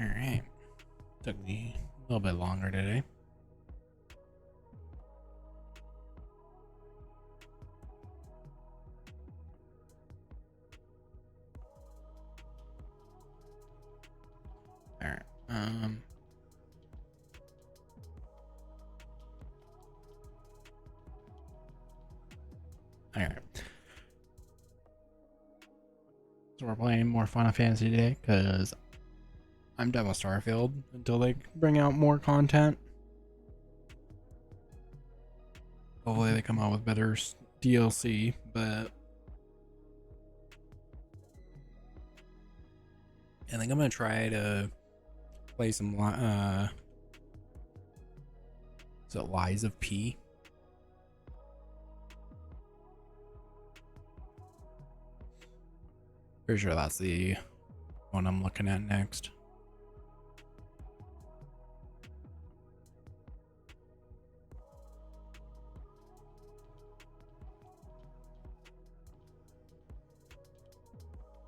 Alright. Took me a little bit longer today. Alright. Alright. So we're playing more Final Fantasy today because I'm done with Starfield until they bring out more content. Hopefully they come out with better DLC, but I think I'm gonna try to play some is it Lies of P? Pretty sure that's the one I'm looking at next.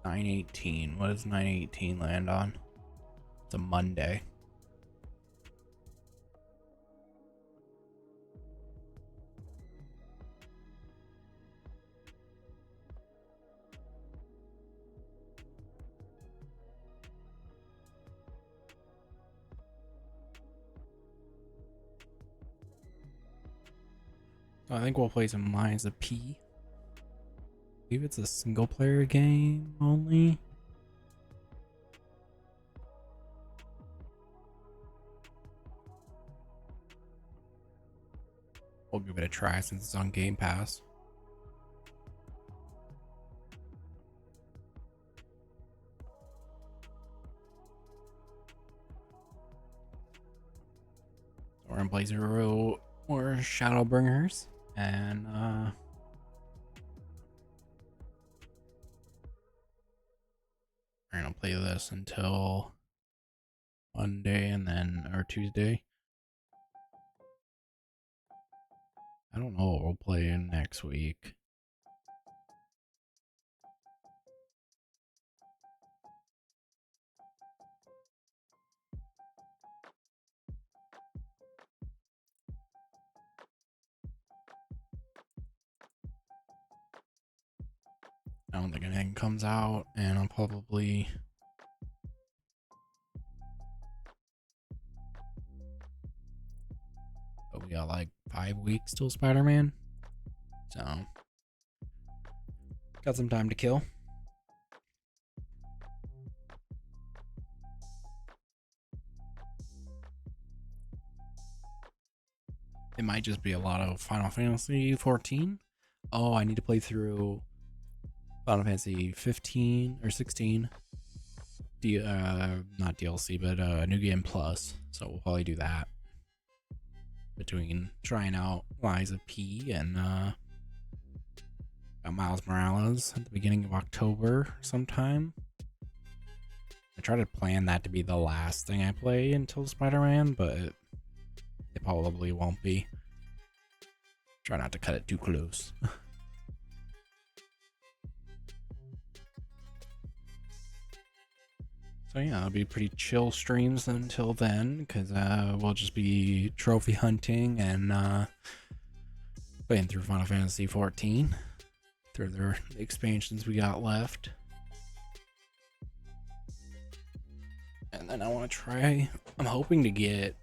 $9.18. What does $9.18 land on? It's a Monday. So I think we'll play some Lies of P. I believe it's a single player game only. We'll give it a try since it's on Game Pass. We're gonna play zero more Shadowbringers, and we're gonna play this until Monday and then or Tuesday. I don't know what we'll play in next week. I don't think anything comes out, and I'll probably we got like 5 weeks till Spider-Man, so got some time to kill. It might just be a lot of Final Fantasy 14. Oh, I need to play through Final Fantasy 15 or 16. Not DLC, but New Game Plus. So we'll probably do that between trying out Lies of P and Miles Morales at the beginning of October sometime. I try to plan that to be the last thing I play until Spider-Man, but it probably won't be. Try not to cut it too close. So yeah, it'll be pretty chill streams until then, because we'll just be trophy hunting and playing through Final Fantasy 14 through the expansions we got left. And then I want to try, I'm hoping to get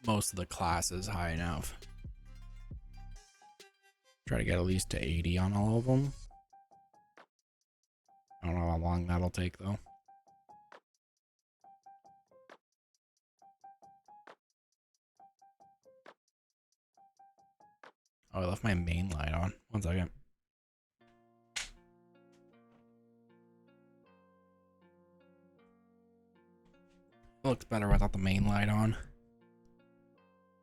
most of the classes high enough. Try to get at least to 80 on all of them. I don't know how long that'll take though. Oh, I left my main light on. 1 second. It looks better without the main light on,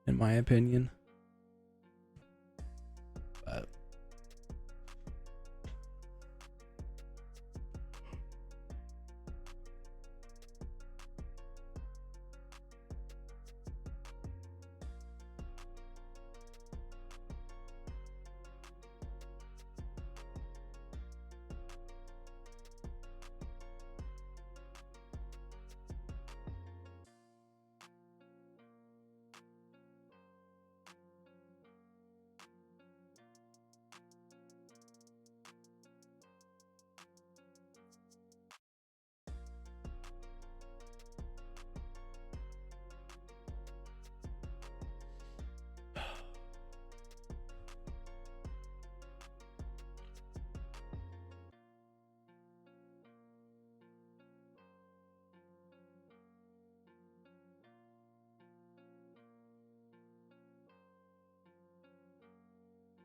in my opinion. But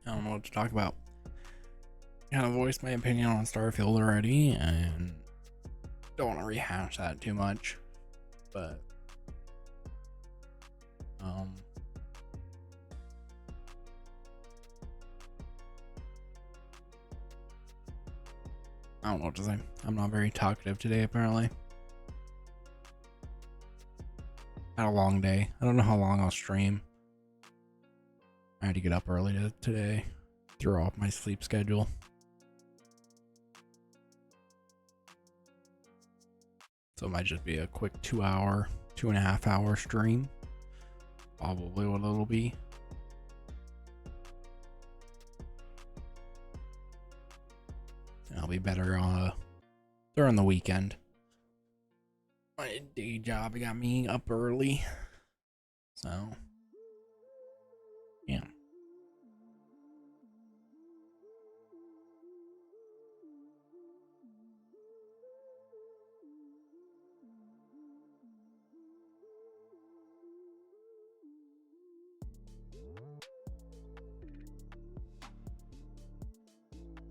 I don't know what to talk about. Kind of voiced my opinion on Starfield already, and don't want to rehash that too much. But I don't know what to say. I'm not very talkative today, apparently. Had a long day. I don't know how long I'll stream. I had to get up early today, throw off my sleep schedule. So it might just be a quick 2.5 hour stream. Probably what it'll be. And I'll be better during the weekend. My day job got me up early. So, yeah.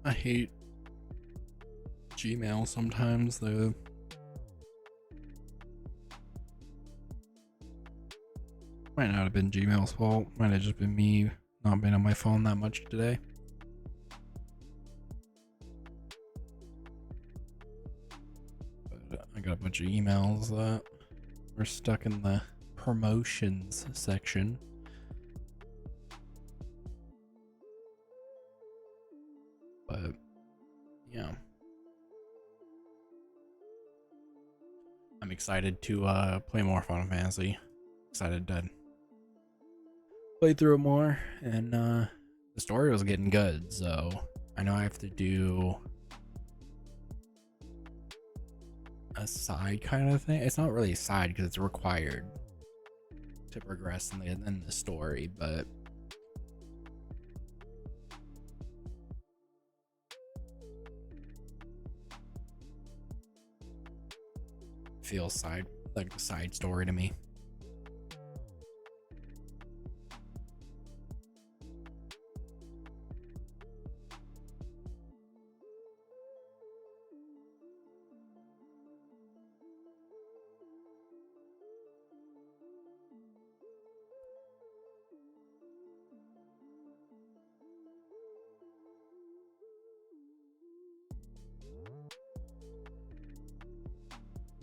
I hate Gmail sometimes. Might not have been Gmail's fault. Might have just been me not being on my phone that much today. But I got a bunch of emails that were stuck in the promotions section. But yeah, I'm excited to play more Final Fantasy. Excited to play through it more, and the story was getting good, so I know I have to do a side kind of thing. It's not really a side because it's required to progress in the story, but feels like a side story to me.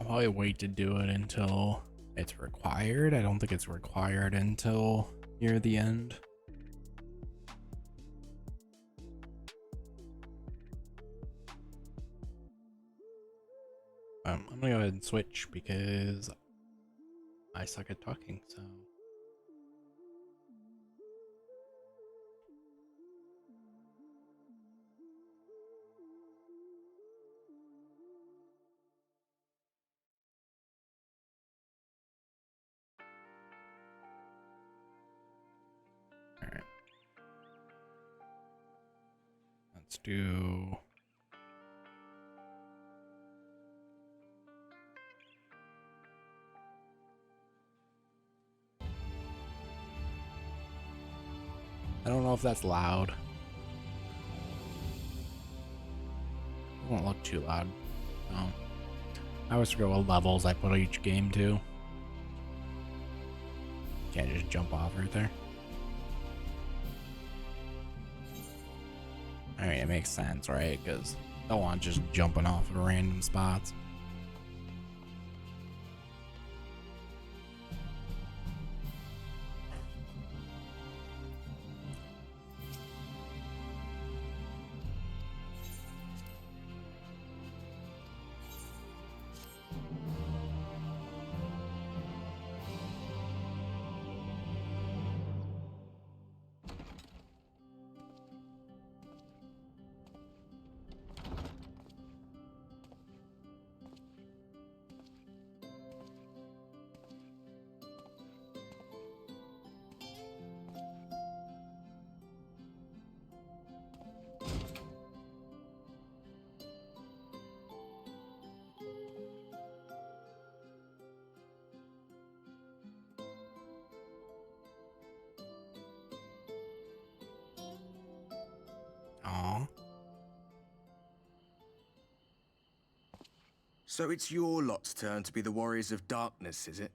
I'll probably wait to do it until it's required. I don't think it's required until near the end. I'm gonna go ahead and switch because I suck at talking, so. Alright. Let's do... I don't know if that's loud. It won't look too loud. No. I always forget what levels I put each game to. Can't just jump off right there. I mean, it makes sense, right? Because I don't want just jumping off of random spots. So it's your lot's turn to be the Warriors of Darkness, is it?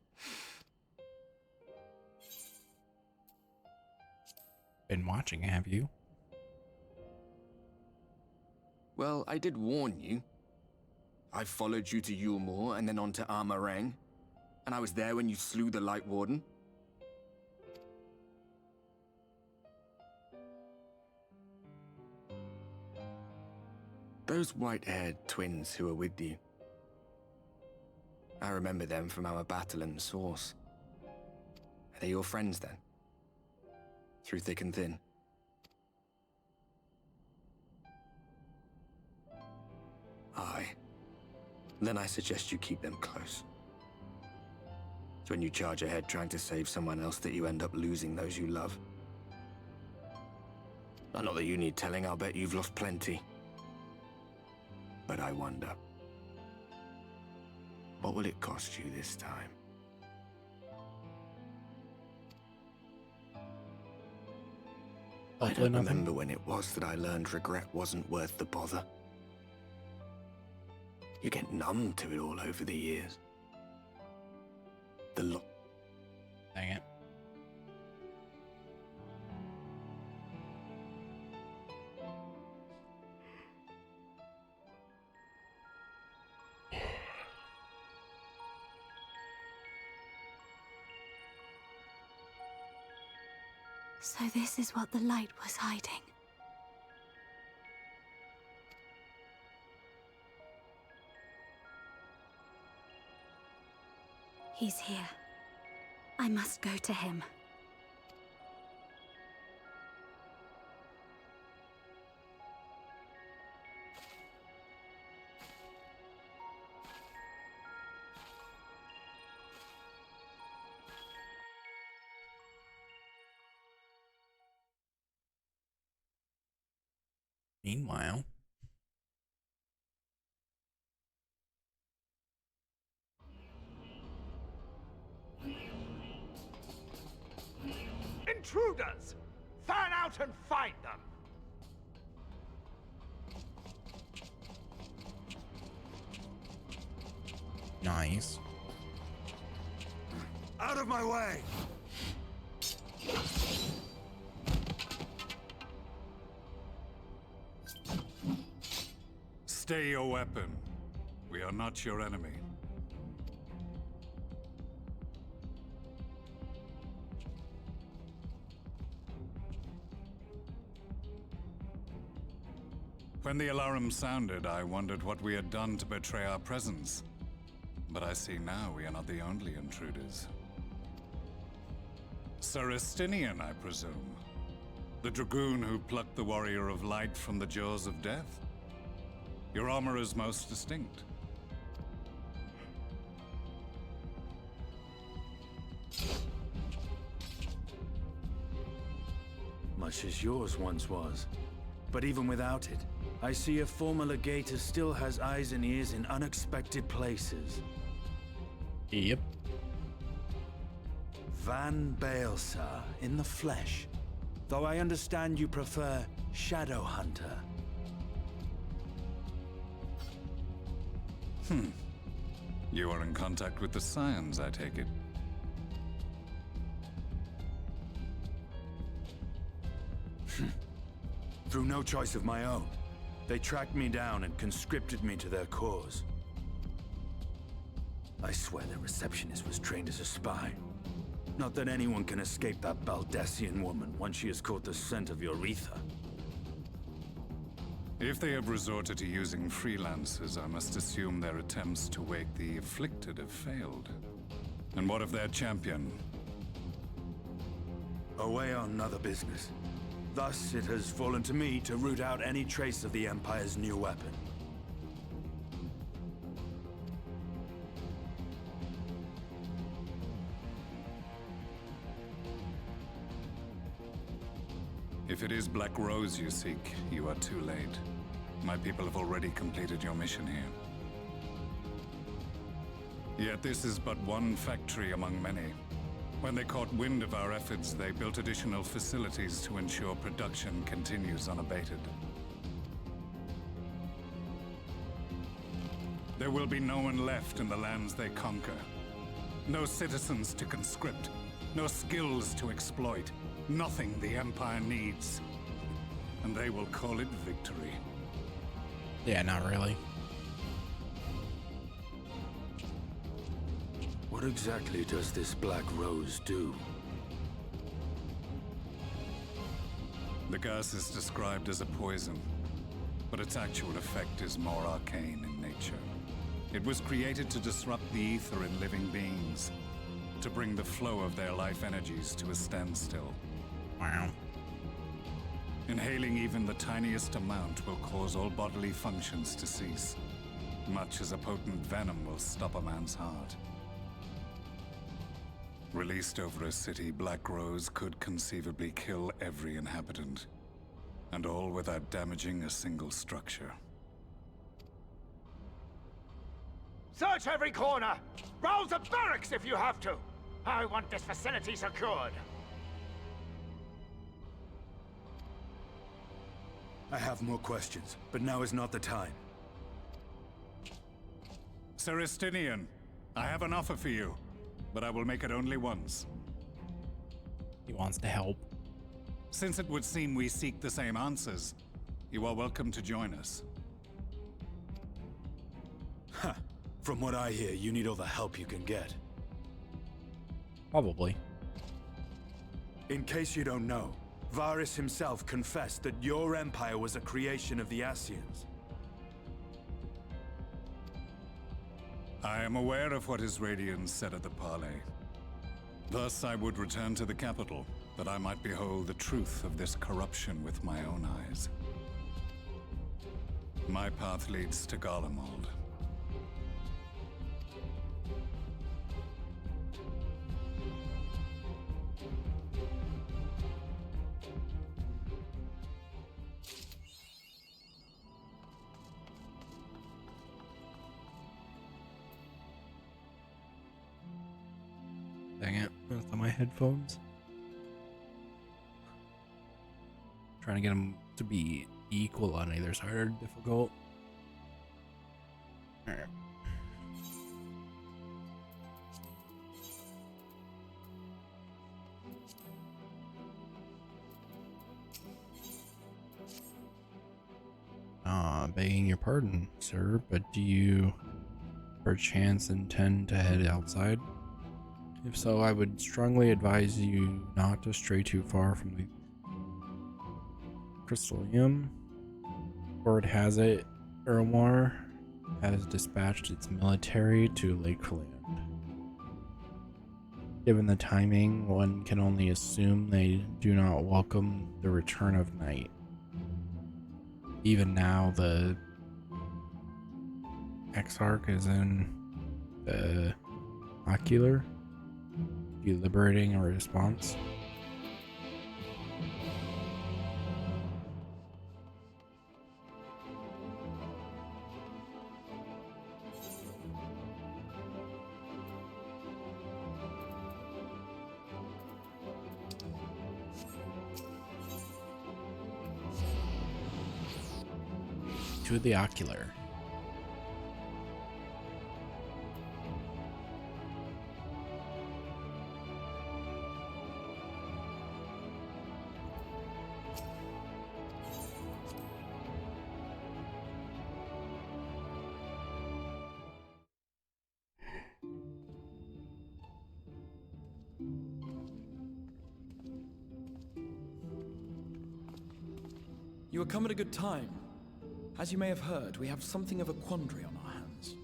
Been watching, have you? Well, I did warn you. I followed you to Yulmore and then on to Armarang. And I was there when you slew the Light Warden. Those white-haired twins who were with you. I remember them from our battle in the Source. Are they your friends then? Through thick and thin? Aye. Then I suggest you keep them close. It's when you charge ahead trying to save someone else that you end up losing those you love. Not that you need telling, I'll bet you've lost plenty. But I wonder, what will it cost you this time? I don't remember when it was that I learned regret wasn't worth the bother. You get numb to it all over the years. Dang it. So this is what the light was hiding. He's here. I must go to him. Meanwhile, intruders! Fan out and find them! nice. Out of my way! Stay your weapon. We are not your enemy. When the alarm sounded, I wondered what we had done to betray our presence. But I see now we are not the only intruders. Sir Estinian, I presume. The dragoon who plucked the Warrior of Light from the jaws of death? Your armor is most distinct. Much as yours once was. But even without it, I see a former legator still has eyes and ears in unexpected places. Yep. Van Baelsar in the flesh. Though I understand you prefer Shadow Hunter. You are in contact with the Scions, I take it. Through no choice of my own, they tracked me down and conscripted me to their cause. I swear their receptionist was trained as a spy. Not that anyone can escape that Baldessian woman once she has caught the scent of your ether. If they have resorted to using freelancers, I must assume their attempts to wake the afflicted have failed. And what of their champion? Away on other business. Thus, it has fallen to me to root out any trace of the Empire's new weapon. If it is Black Rose you seek, you are too late. My people have already completed your mission here. Yet this is but one factory among many. When they caught wind of our efforts, they built additional facilities to ensure production continues unabated. There will be no one left in the lands they conquer. No citizens to conscript. No skills to exploit. Nothing the Empire needs. And they will call it victory. Yeah, not really. What exactly does this Black Rose do? The gas is described as a poison, but its actual effect is more arcane in nature. It was created to disrupt the ether in living beings, to bring the flow of their life energies to a standstill. Wow. Inhaling even the tiniest amount will cause all bodily functions to cease, much as a potent venom will stop a man's heart. Released over a city, Black Rose could conceivably kill every inhabitant, and all without damaging a single structure. Search every corner! Rouse the barracks if you have to! I want this facility secured! I have more questions, but now is not the time. Serestinian, I have an offer for you, but I will make it only once. He wants to help. Since it would seem we seek the same answers, you are welcome to join us. Ha! From what I hear, you need all the help you can get. Probably. In case you don't know, Varys himself confessed that your empire was a creation of the Ascians. I am aware of what his Radiance said at the parley. Thus I would return to the capital, that I might behold the truth of this corruption with my own eyes. My path leads to Garlemald. Dang it. That's on my headphones. Trying to get them to be equal on either side are difficult. Alright. Begging your pardon, sir, but do you perchance intend to head outside? If so, I would strongly advise you not to stray too far from the Crystallium. Word has it, Ermar has dispatched its military to Lakeland. Given the timing, one can only assume they do not welcome the return of night. Even now, the Exarch is in the Ocular, deliberating a response. To the Ocular. You have come at a good time. As you may have heard, we have something of a quandary on our hands.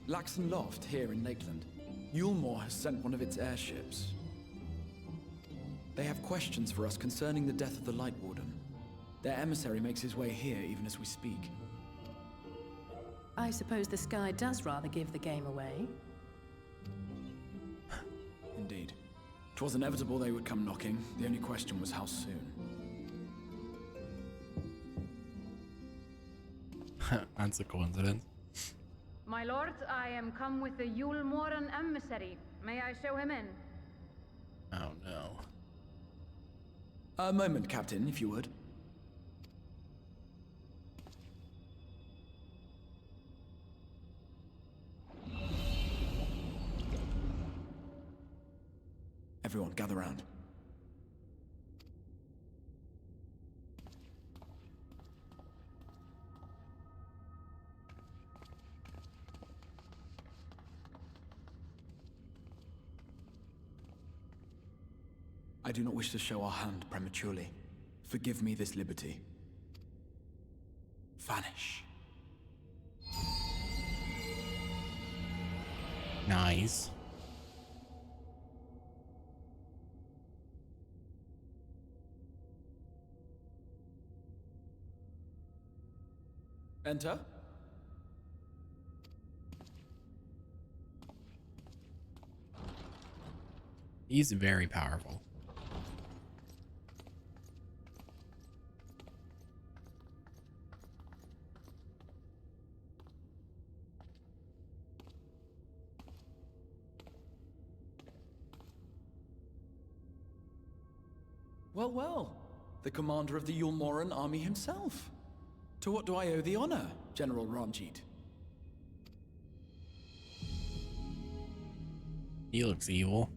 Laxon Loft, here in Lakeland. Yulmore has sent one of its airships. They have questions for us concerning the death of the Light Warden. Their emissary makes his way here even as we speak. I suppose the sky does rather give the game away. Indeed. 'Twas inevitable they would come knocking. The only question was how soon. That's a coincidence. My lord, I am come with the Yulmoran emissary. May I show him in? Oh no. A moment, Captain, if you would. Everyone, gather round. I do not wish to show our hand prematurely. Forgive me this liberty. Vanish. Nice. Enter. He's very powerful. Well, well. The commander of the Yulmoran army himself. To what do I owe the honor, General Ranjit? He looks evil.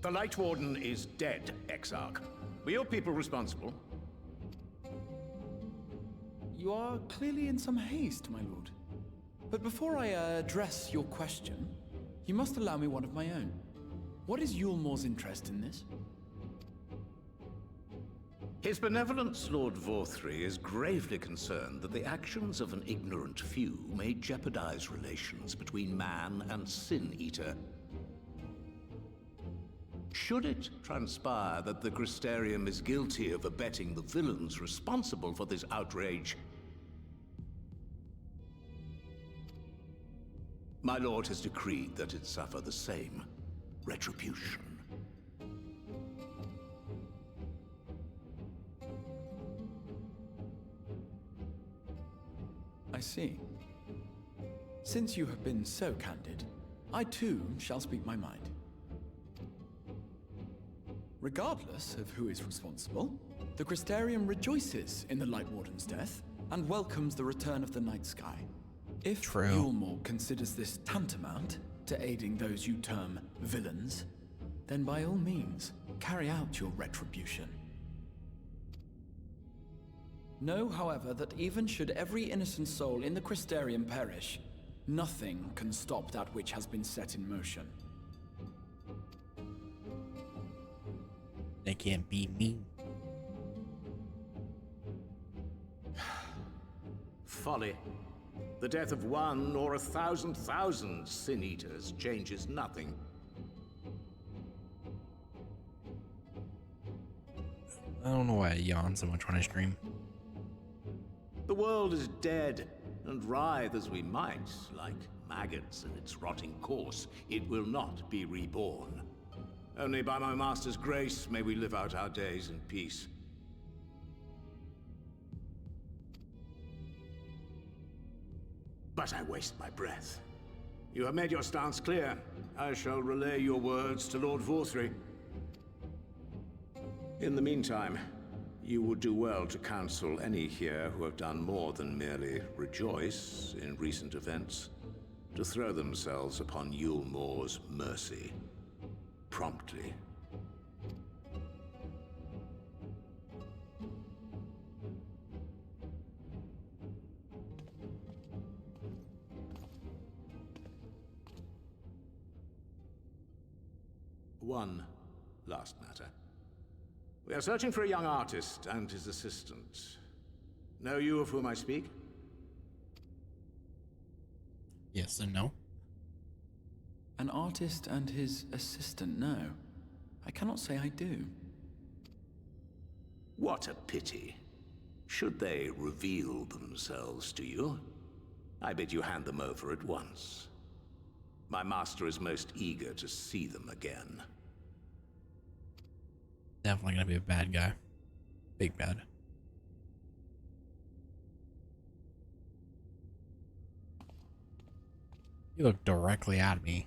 The Light Warden is dead, Exarch. Were your people responsible? You are clearly in some haste, my lord. But before I address your question, you must allow me one of my own. What is Yulmor's interest in this? His Benevolence, Lord Vorthri, is gravely concerned that the actions of an ignorant few may jeopardize relations between man and Sin Eater. Should it transpire that the Crystarium is guilty of abetting the villains responsible for this outrage, my lord has decreed that it suffer the same retribution. I see. Since you have been so candid, I too shall speak my mind. Regardless of who is responsible, the Crystarium rejoices in the Light Warden's death and welcomes the return of the night sky. If Yulmor considers this tantamount to aiding those you term villains, then by all means, carry out your retribution. Know, however, that even should every innocent soul in the Crystarium perish, nothing can stop that which has been set in motion. They can't beat me. Folly. The death of one or 1,000,000 Sin Eaters changes nothing. I don't know why I yawn so much when I stream. The world is dead, and writhe as we might, like maggots in its rotting course, it will not be reborn. Only by my master's grace may we live out our days in peace. But I waste my breath. You have made your stance clear. I shall relay your words to Lord Vorthri. In the meantime, you would do well to counsel any here who have done more than merely rejoice in recent events, to throw themselves upon Yulmor's mercy. Promptly. One last matter. We are searching for a young artist and his assistant. Know you of whom I speak? Yes and no. An artist and his assistant, no. I cannot say I do. What a pity. Should they reveal themselves to you, I bid you hand them over at once. My master is most eager to see them again. Definitely gonna be a bad guy. Big bad. You look directly at me.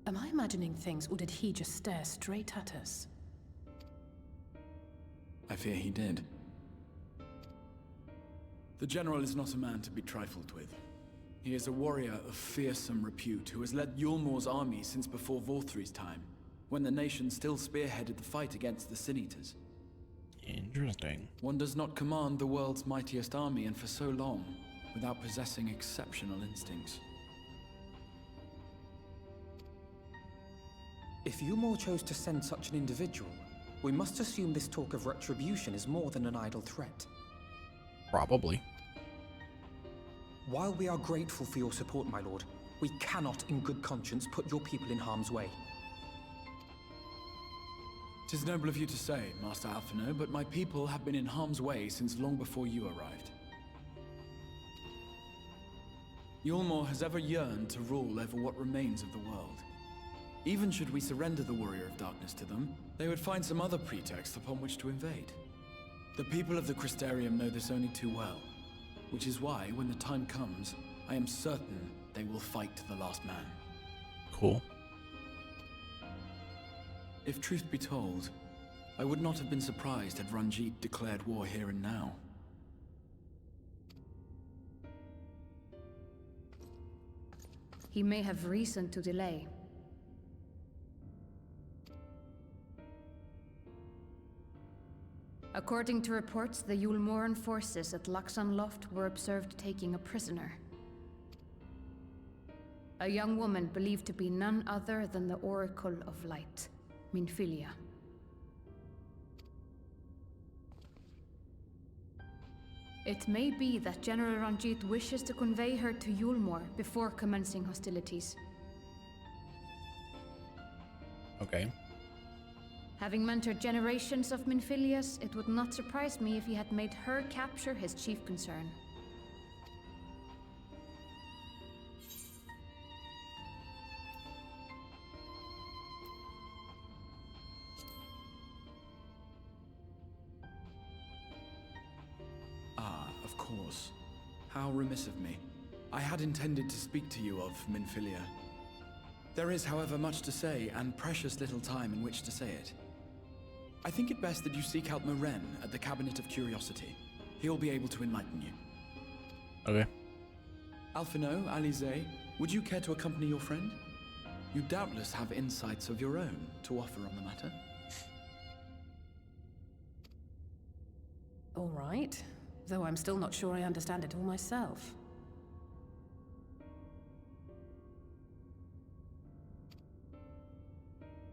Am I imagining things, or did he just stare straight at us? I fear he did. The General is not a man to be trifled with. He is a warrior of fearsome repute who has led Yulmor's army since before Vorthri's time, when the nation still spearheaded the fight against the Sin-Eaters. Interesting. One does not command the world's mightiest army, and for so long, without possessing exceptional instincts. If Yulmor chose to send such an individual, we must assume this talk of retribution is more than an idle threat. Probably. While we are grateful for your support, my lord, we cannot in good conscience put your people in harm's way. 'Tis noble of you to say, Master Alphino, but my people have been in harm's way since long before you arrived. Yulmor has ever yearned to rule over what remains of the world. Even should we surrender the Warrior of Darkness to them, they would find some other pretext upon which to invade. The people of the Crystarium know this only too well, which is why, when the time comes, I am certain they will fight to the last man. Cool. If truth be told, I would not have been surprised had Ranjit declared war here and now. He may have reason to delay. According to reports, the Yulmoran forces at Laxan Loft were observed taking a prisoner. A young woman believed to be none other than the Oracle of Light, Minfilia. It may be that General Ranjit wishes to convey her to Yulmor before commencing hostilities. Okay. Having mentored generations of Minfilias, it would not surprise me if he had made her capture his chief concern. Ah, of course. How remiss of me. I had intended to speak to you of Minfilia. There is, however, much to say, and precious little time in which to say it. I think it best that you seek out Maren at the Cabinet of Curiosity. He'll be able to enlighten you. Okay. Alphino, Alize, would you care to accompany your friend? You doubtless have insights of your own to offer on the matter. All right, though I'm still not sure I understand it all myself.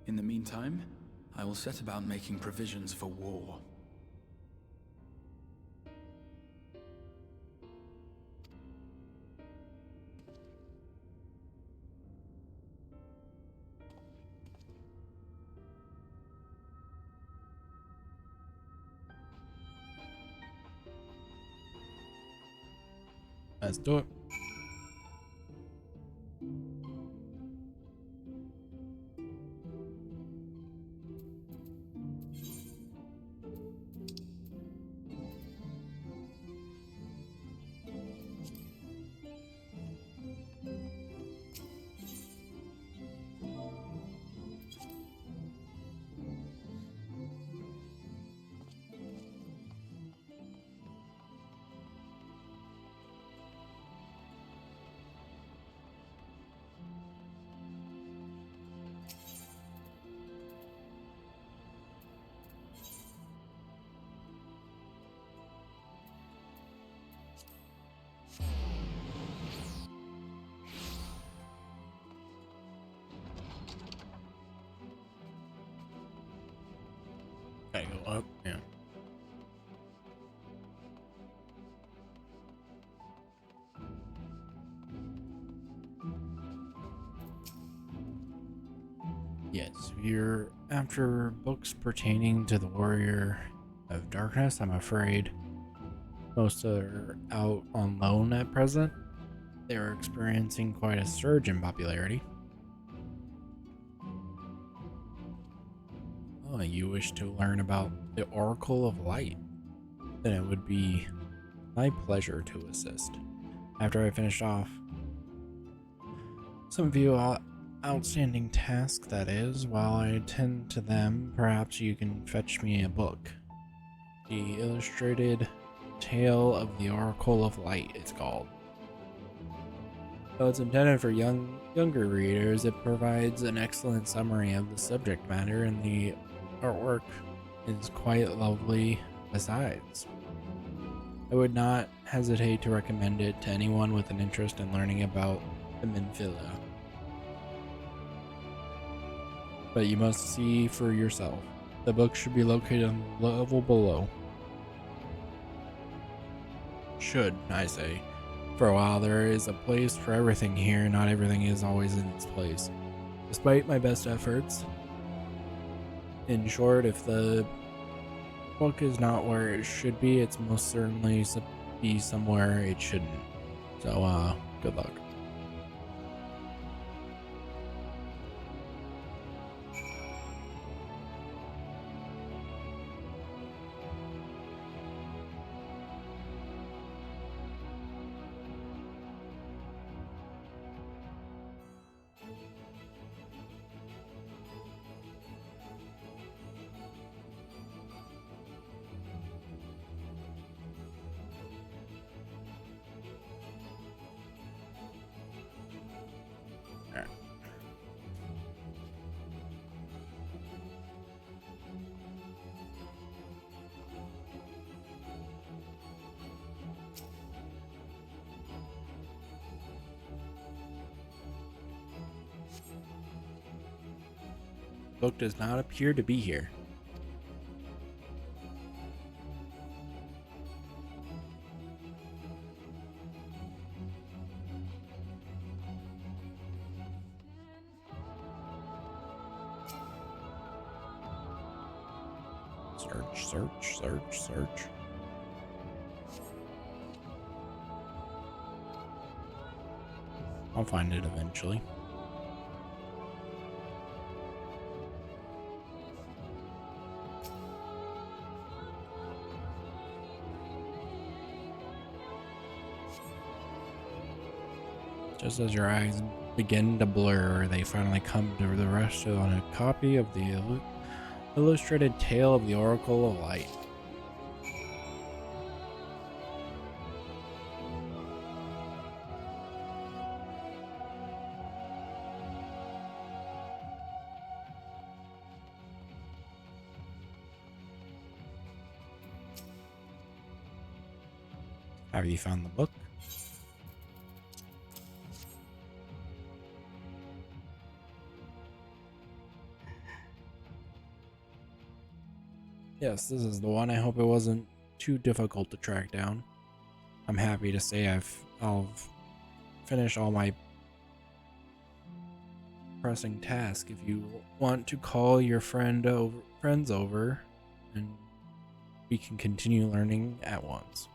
In the meantime, I will set about making provisions for war. Let's do it. Gotta go up, yeah. Yes, you're after books pertaining to the warrior of darkness. I'm afraid most are out on loan at present. They are experiencing quite a surge in popularity. Oh, you wish to learn about the Oracle of Light? Then it would be my pleasure to assist. After I finish off some few outstanding tasks, that is, while I attend to them, perhaps you can fetch me a book. The Illustrated Tale of the Oracle of Light, it's called. Though it's intended for younger readers, it provides an excellent summary of the subject matter, and the artwork is quite lovely besides. I would not hesitate to recommend it to anyone with an interest in learning about the Minfilia. But you must see for yourself. The book should be located on the level below. Should, I say. For a while, there is a place for everything here, not everything is always in its place. Despite my best efforts. In short, if the book is not where it should be, it's most certainly be somewhere it shouldn't. So, good luck. Book does not appear to be here. Search. I'll find it eventually. Just as your eyes begin to blur, they finally come to the rest on a copy of the Illustrated Tale of the Oracle of Light. Have you found the book? Yes, this is the one. I hope it wasn't too difficult to track down. I'm happy to say I'll finish all my pressing tasks. If you want to call your friends over, and we can continue learning at once.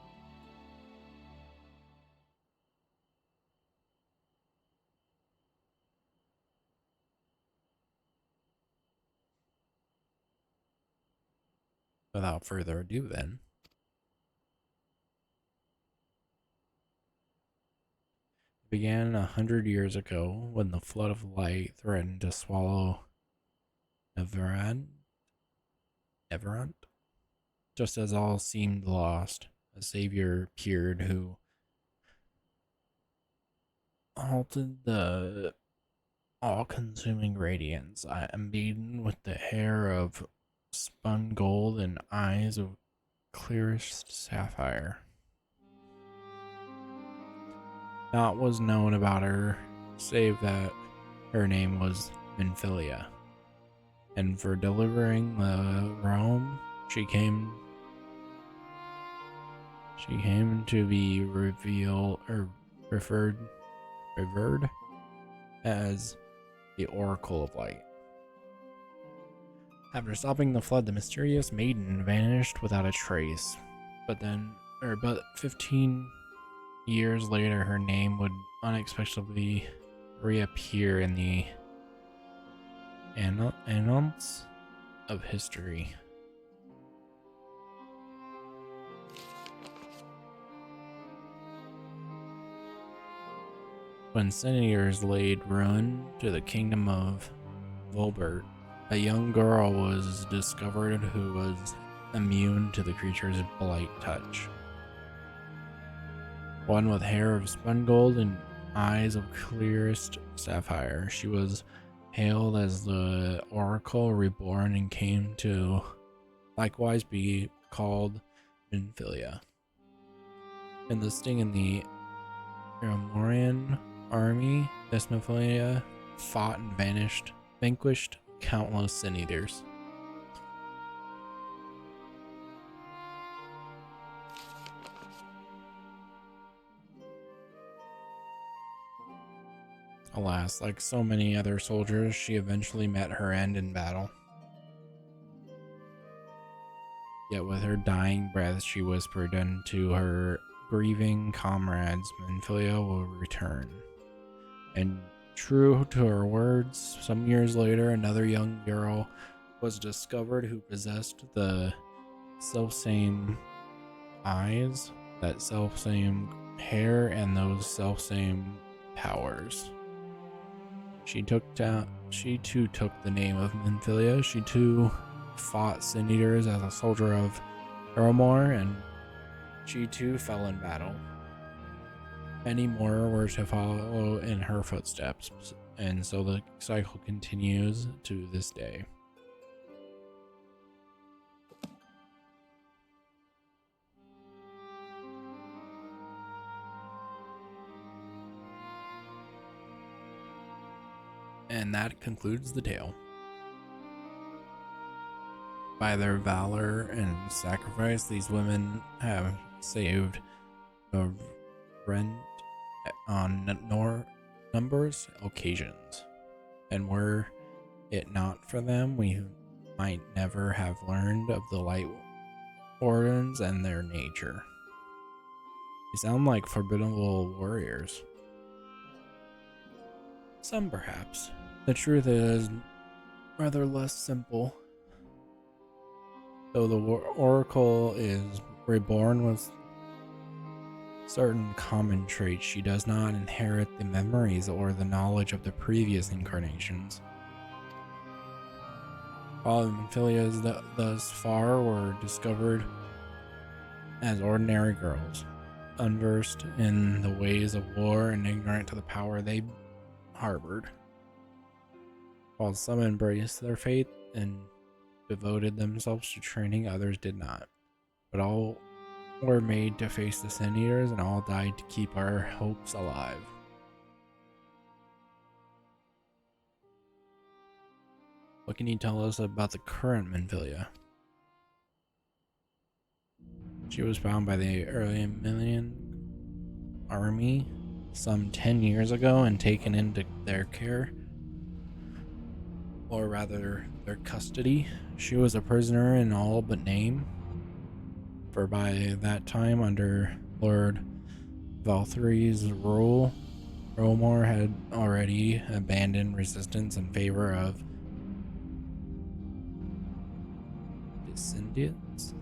Without further ado, then. It began 100 years ago when the flood of light threatened to swallow Neverant. Just as all seemed lost, a savior appeared who halted the all-consuming radiance. I am beaten with the hair of spun gold and eyes of clearest sapphire. Naught was known about her, save that her name was Minfilia, and for delivering the realm, she came to be revered as the Oracle of Light. After stopping the flood, the mysterious maiden vanished without a trace. But 15 years later, her name would unexpectedly reappear in the annals of history. When senators laid ruin to the kingdom of Volbert, a young girl was discovered who was immune to the creature's blight touch. One with hair of spun gold and eyes of clearest sapphire. She was hailed as the Oracle Reborn and came to likewise be called Minfilia. Enlisting in the Eremorian army, this Minfilia fought and vanquished countless sin eaters. Alas, like so many other soldiers, she eventually met her end in battle. Yet with her dying breath, she whispered unto her grieving comrades, Minfilia will return. And true to her words, some years later, another young girl was discovered who possessed the selfsame eyes, that selfsame hair, and those selfsame powers. She too took the name of Minfilia. She too fought sin eaters as a soldier of Eremor, and she too fell in battle. Many more were to follow in her footsteps, and so the cycle continues to this day. And that concludes the tale. By their valor and sacrifice, these women have saved the rent on numerous occasions. And were it not for them, we might never have learned of the Light Wardens and their nature. They sound like formidable warriors. Some perhaps. The truth is rather less simple. Though the Oracle is reborn with certain common traits, she does not inherit the memories or the knowledge of the previous incarnations. All Minfilias thus far were discovered as ordinary girls, unversed in the ways of war and ignorant to the power they harbored. While some embraced their faith and devoted themselves to training, others did not. But all were made to face the Sin Eaters, and all died to keep our hopes alive. What can you tell us about the current Minfilia? She was found by the early Millian army some 10 years ago and taken into their care, or rather their custody. She was a prisoner in all but name, for by that time, under Lord Valthyri's rule, Eremor had already abandoned resistance in favor of descendants.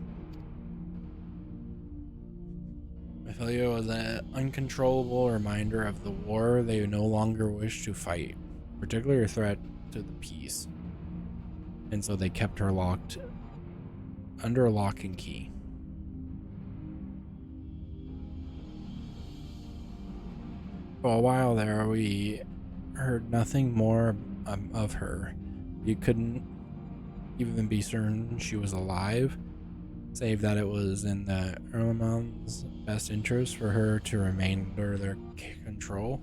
Minfilia was an uncontrollable reminder of the war they no longer wished to fight, particularly a threat to the peace, and so they kept her locked under lock and key. For a while there, we heard nothing more of her. You couldn't even be certain she was alive, save that it was in the Erlemon's best interest for her to remain under their control.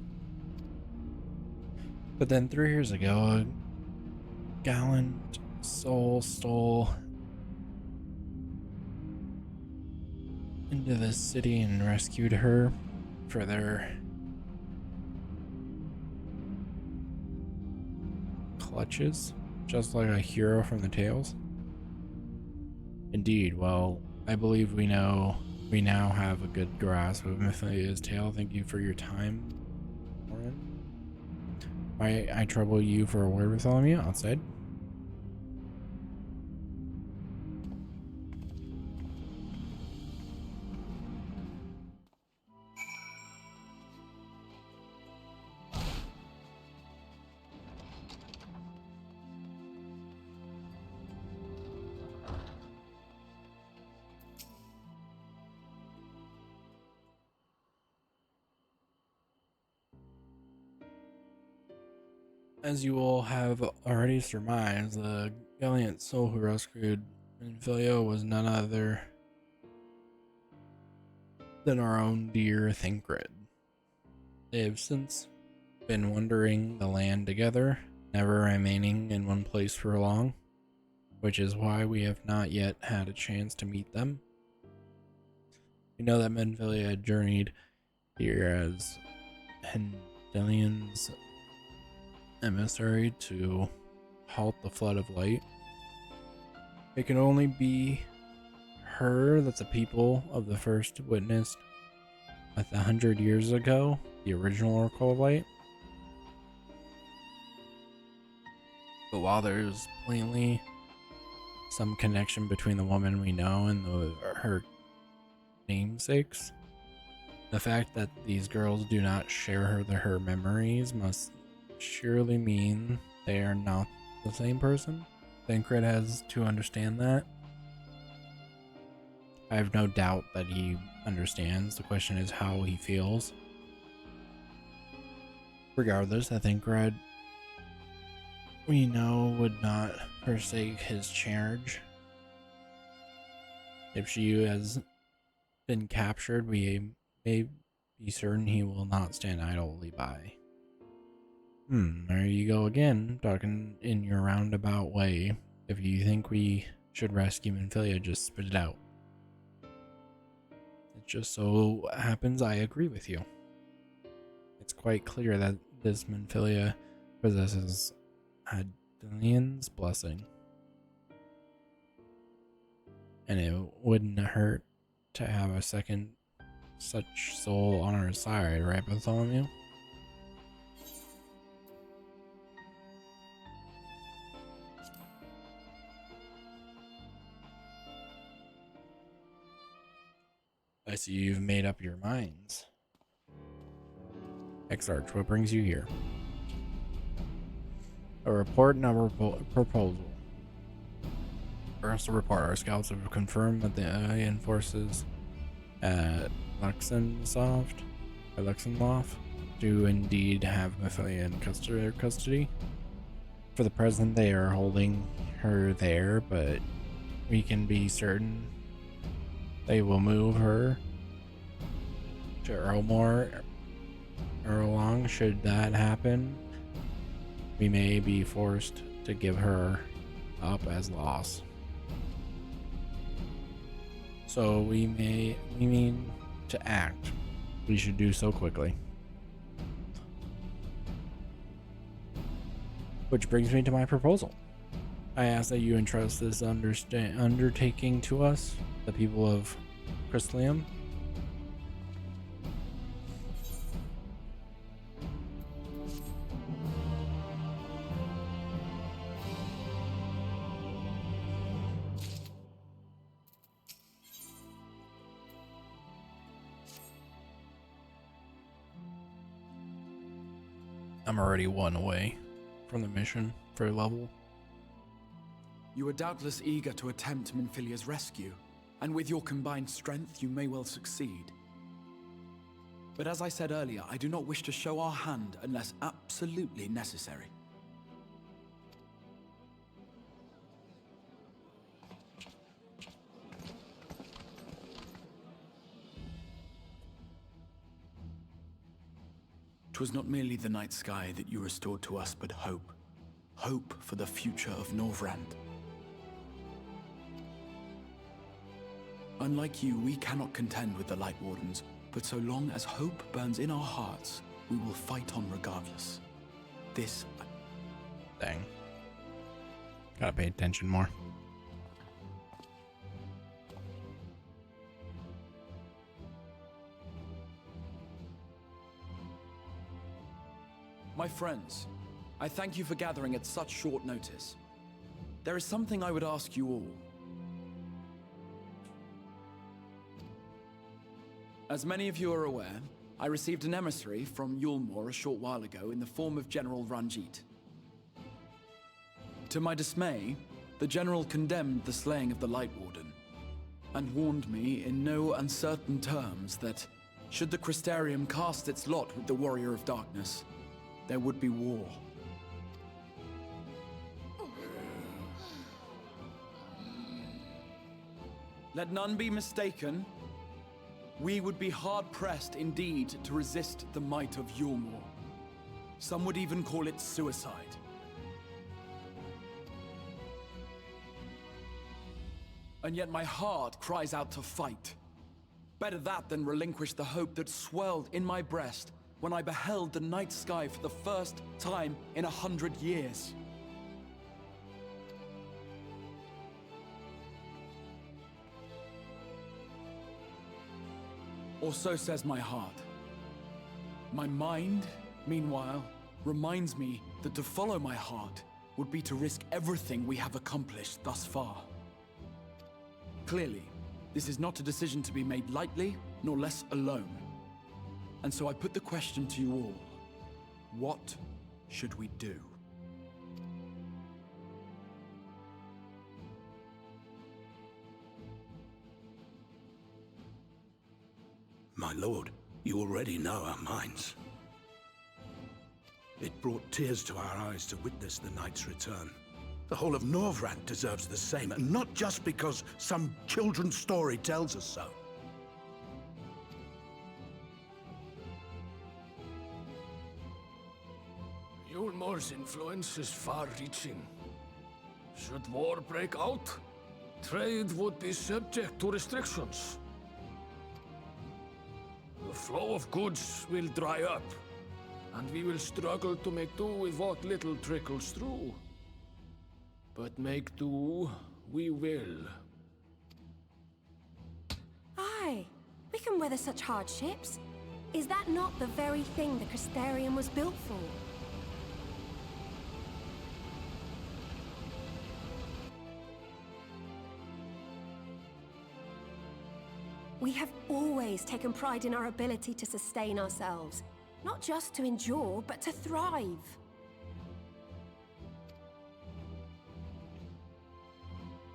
But then 3 years ago, a gallant soul stole into this city and rescued her for their clutches. just like a hero from the tales? Indeed, well, I believe we now have a good grasp of Mythilia's tale. Thank you for your time, Warren. I trouble you for a word with Olivia outside. As you all have already surmised, the gallant soul who rescued Minfilia was none other than our own dear Thancred. They have since been wandering the land together, never remaining in one place for long, which is why we have not yet had a chance to meet them. We know that Minfilia had journeyed here as Hendelian's emissary to halt the flood of light. It can only be her that the people of the first witnessed 100 years ago, the original Oracle of Light. But while there's plainly some connection between the woman we know and her namesakes, the fact that these girls do not share her memories must surely mean they are not the same person. Thancred has to understand that. I have no doubt that he understands. The question is how he feels. Regardless, I think Thancred, we know, would not forsake his charge. If she has been captured, we may be certain he will not stand idly by. There you go again, talking in your roundabout way. If you think we should rescue Minfilia, just spit it out. It just so happens I agree with you. It's quite clear that this Minfilia possesses Hendelian's blessing. And it wouldn't hurt to have a second such soul on our side, right, Bartholomew? I see you've made up your minds. Exarch, what brings you here? A report and a proposal. First, the report. Our scouts have confirmed that the alien forces at Luxenloft do indeed have Mythilia in custody. For the present, they are holding her there, but we can be certain they will move her to Erlong. Should that happen, we may be forced to give her up as lost. So we mean to act. We should do so quickly. Which brings me to my proposal. I ask that you entrust this undertaking to us, the people of Crystalium. I'm already one away from the mission for level. You are doubtless eager to attempt Minfilia's rescue, and with your combined strength, you may well succeed. But as I said earlier, I do not wish to show our hand unless absolutely necessary. Twas not merely the night sky that you restored to us, but hope. Hope for the future of Norvrand. Unlike you, we cannot contend with the Light Wardens, but so long as hope burns in our hearts, we will fight on regardless. This... Dang. Gotta pay attention more. My friends, I thank you for gathering at such short notice. There is something I would ask you all. As many of you are aware, I received an emissary from Yulmore a short while ago in the form of General Ranjit. To my dismay, the General condemned the slaying of the Light Warden, and warned me in no uncertain terms that, should the Crystarium cast its lot with the Warrior of Darkness, there would be war. Let none be mistaken. We would be hard-pressed indeed to resist the might of Yulmore. Some would even call it suicide. And yet my heart cries out to fight. Better that than relinquish the hope that swelled in my breast when I beheld the night sky for the first time in 100 years. Or so says my heart. My mind, meanwhile, reminds me that to follow my heart would be to risk everything we have accomplished thus far. Clearly, this is not a decision to be made lightly, nor less alone. And so I put the question to you all. What should we do? My lord, you already know our minds. It brought tears to our eyes to witness the knight's return. The whole of Norvrand deserves the same, and not just because some children's story tells us so. Yulmore's influence is far-reaching. Should war break out, trade would be subject to restrictions. The flow of goods will dry up, and we will struggle to make do with what little trickles through. But make do, we will. Aye, we can weather such hardships. Is that not the very thing the Crystarium was built for? We have always taken pride in our ability to sustain ourselves. Not just to endure, but to thrive.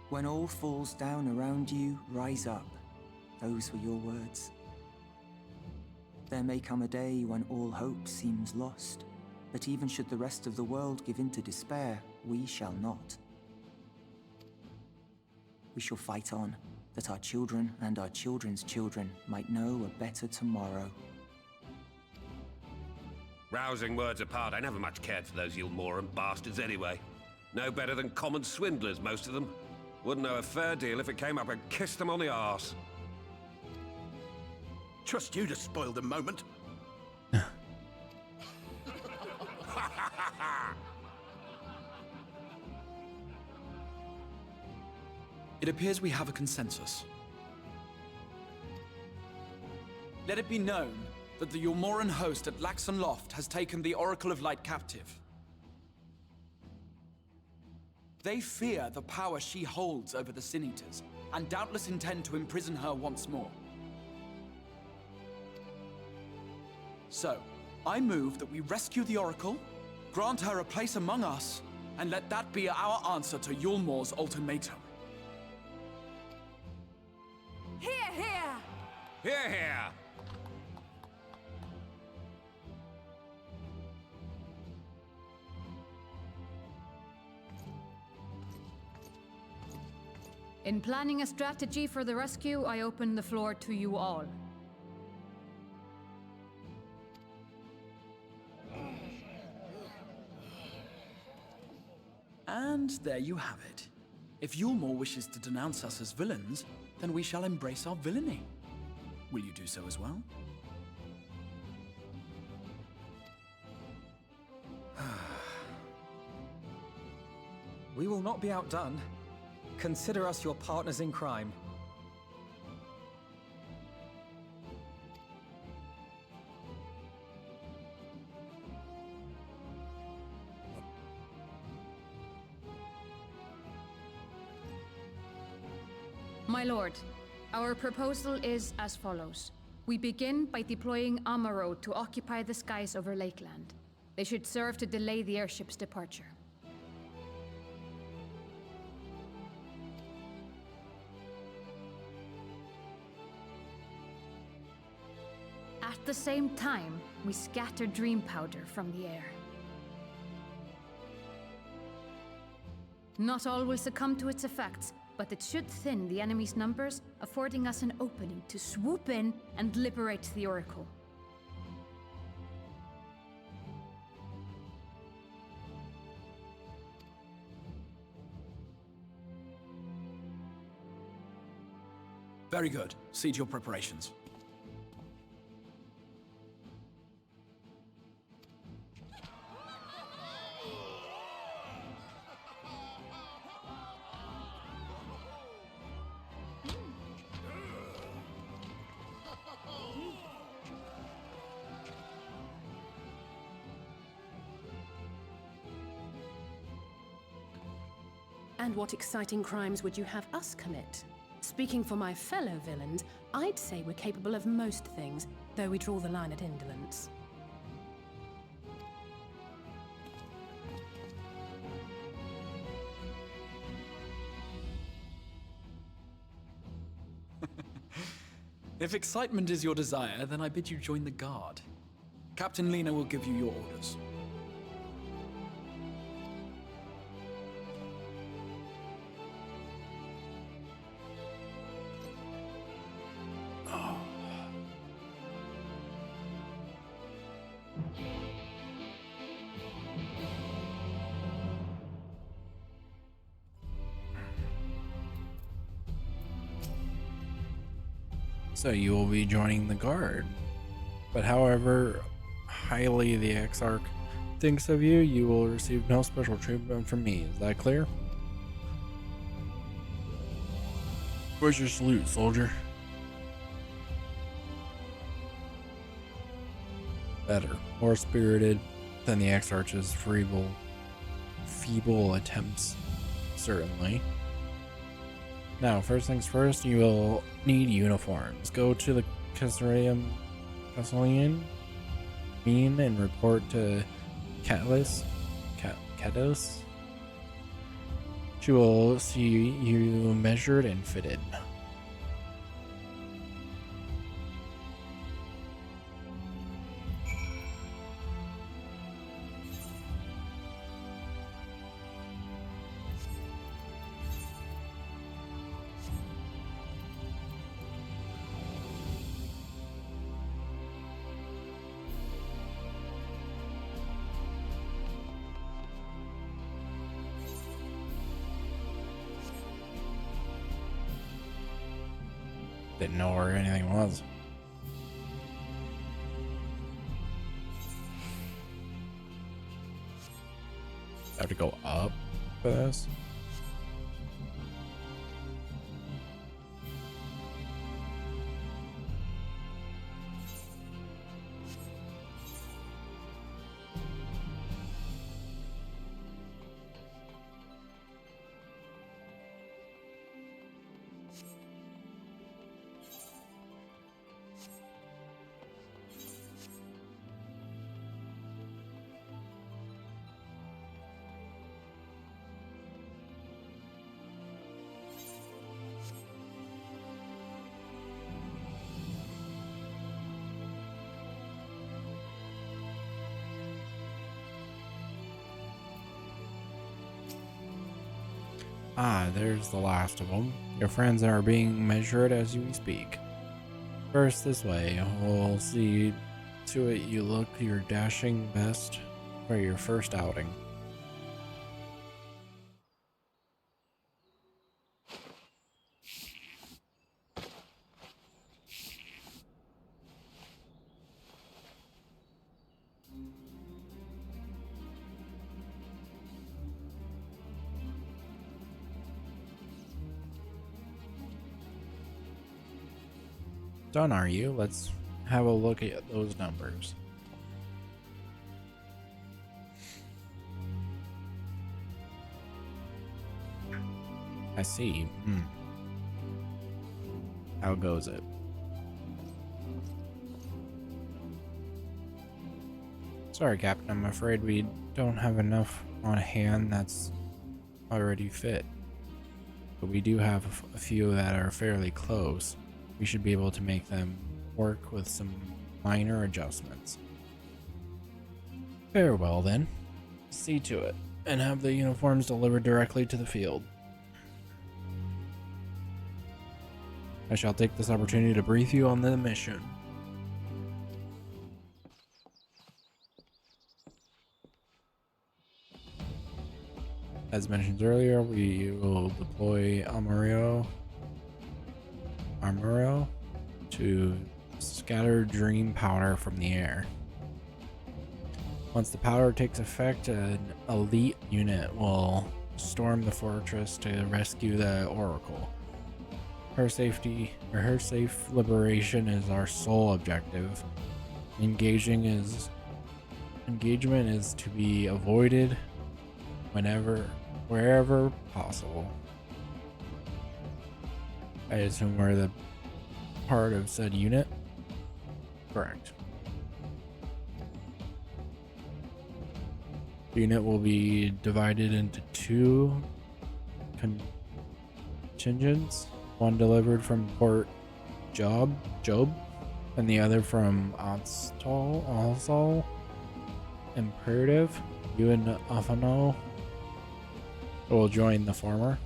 When all falls down around you, rise up. Those were your words. There may come a day when all hope seems lost, but even should the rest of the world give in to despair, we shall not. We shall fight on, that our children and our children's children might know a better tomorrow. Rousing words apart, I never much cared for those Yulmoran bastards anyway. No better than common swindlers, most of them. Wouldn't know a fair deal if it came up and kissed them on the arse. Trust you to spoil the moment. It appears we have a consensus. Let it be known that the Yulmoran host at Laxon Loft has taken the Oracle of Light captive. They fear the power she holds over the Sin Eaters, and doubtless intend to imprison her once more. So, I move that we rescue the Oracle, grant her a place among us, and let that be our answer to Yulmore's ultimatum. Hear, hear! Hear, hear! In planning a strategy for the rescue, I open the floor to you all. And there you have it. If Yulmore wishes to denounce us as villains, then we shall embrace our villainy. Will you do so as well? We will not be outdone. Consider us your partners in crime. My lord, our proposal is as follows. We begin by deploying Amaro to occupy the skies over Lakeland. They should serve to delay the airship's departure. At the same time, we scatter dream powder from the air. Not all will succumb to its effects, but it should thin the enemy's numbers, affording us an opening to swoop in and liberate the Oracle. Very good. See to your preparations. And what exciting crimes would you have us commit? Speaking for my fellow villains, I'd say we're capable of most things, though we draw the line at indolence. If excitement is your desire, then I bid you join the guard. Captain Lena will give you your orders. So you will be joining the guard. But however highly the Exarch thinks of you, you will receive no special treatment from me. Is that clear? Where's your salute, soldier? Better, more spirited than the Exarch's feeble attempts, certainly. Now, first things first, you will need uniforms. Go to the Castellian Mean and report to Catos. She will see you measured and fitted. Didn't know where anything was. Have to go up for this? Ah, there's the last of them. Your friends are being measured as we speak. First, this way. We'll see to it you look your dashing best for your first outing. done, are you? Let's have a look at those numbers. I see. How goes it? Sorry, Captain. I'm afraid we don't have enough on hand that's already fit. But we do have a few that are fairly close. We should be able to make them work with some minor adjustments. Very well then. See to it, and have the uniforms delivered directly to the field. I shall take this opportunity to brief you on the mission. As mentioned earlier, we will deploy Armuro to scatter dream powder from the air. Once the powder takes effect, an elite unit will storm the fortress to rescue the Oracle. Her safe liberation is our sole objective. Engagement is to be avoided wherever possible. I assume we're the part of said unit? Correct. The unit will be divided into two contingents. One delivered from Port Job, and the other from Alsal. Imperative. You and Afano will join the former.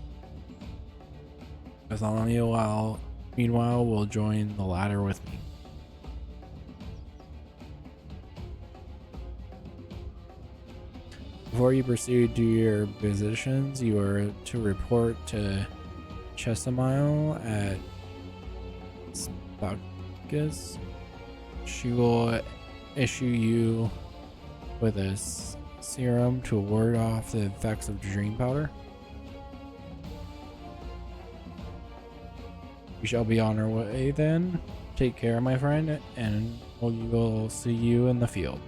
Meanwhile, will join the latter with me. Before you proceed to your positions, you are to report to Chesamile at Spacus. She will issue you with a serum to ward off the effects of dream powder. We shall be on our way then. Take care, my friend, and we will see you in the field.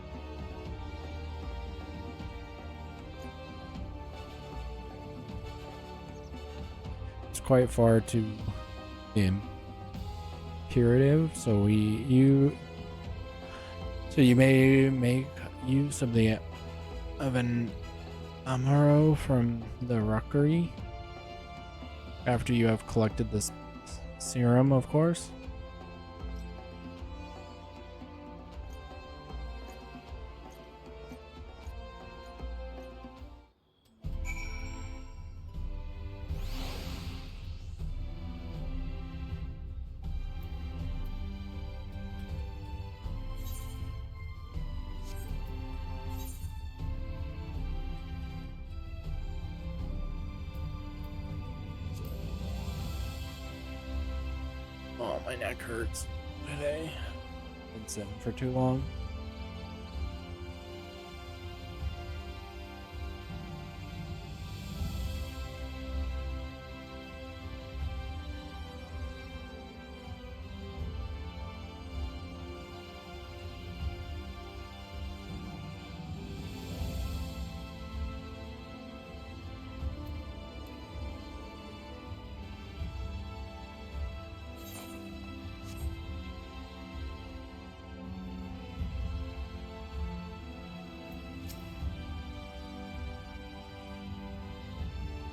It's quite far to Imperative, so you may make use of an Amaro from the rockery after you have collected this serum, of course. Oh, my neck hurts today. Been sitting for too long.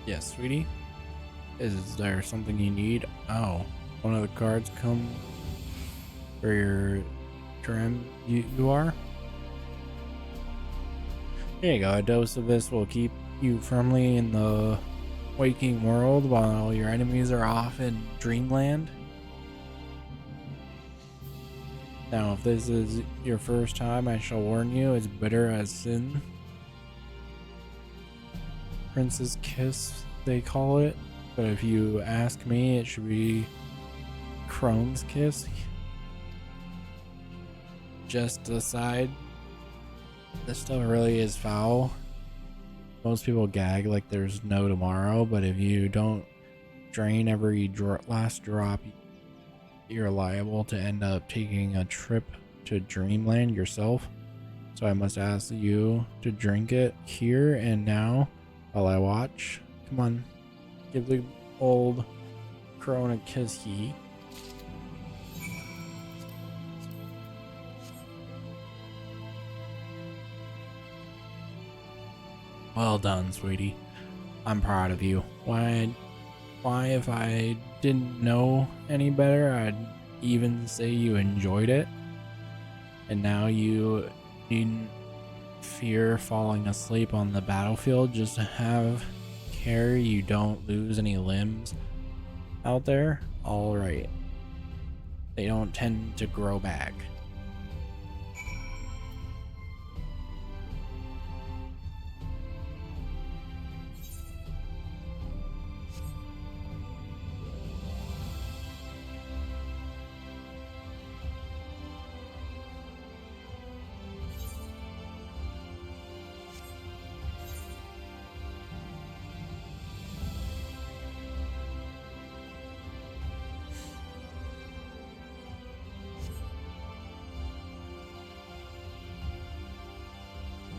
Yes, sweetie. Is there something you need? Oh, one of the cards come for your trim. You are? Here you go. A dose of this will keep you firmly in the waking world while your enemies are off in dreamland. Now, if this is your first time, I shall warn you, it's bitter as sin. Prince's Kiss, they call it, but if you ask me, it should be Chrome's Kiss. Just aside, this stuff really is foul. Most people gag like there's no tomorrow, but if you don't drain every last drop you're liable to end up taking a trip to Dreamland yourself. So I must ask you to drink it here and now while I watch. Come on, give the old crone a kiss, he. Well done, sweetie. I'm proud of you. Why if I didn't know any better, I'd even say you enjoyed it. And now you needn't fear falling asleep on the battlefield. Just have care you don't lose any limbs out there. All right. They don't tend to grow back.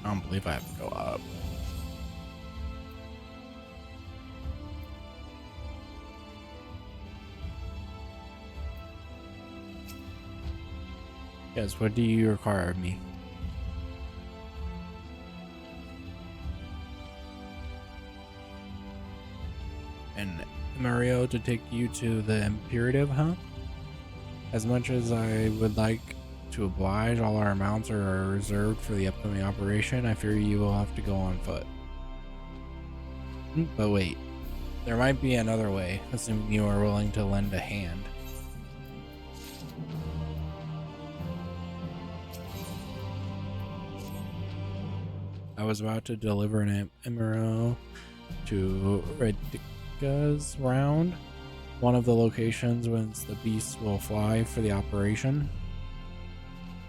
I don't believe I have to go up. Yes, what do you require of me? And Mario to take you to the Imperative, huh? As much as I would like to oblige, all our mounts are reserved for the upcoming operation. I fear you will have to go on foot. But wait, there might be another way, assuming you are willing to lend a hand. I was about to deliver an emerald to Redika's round, one of the locations whence the beasts will fly for the operation.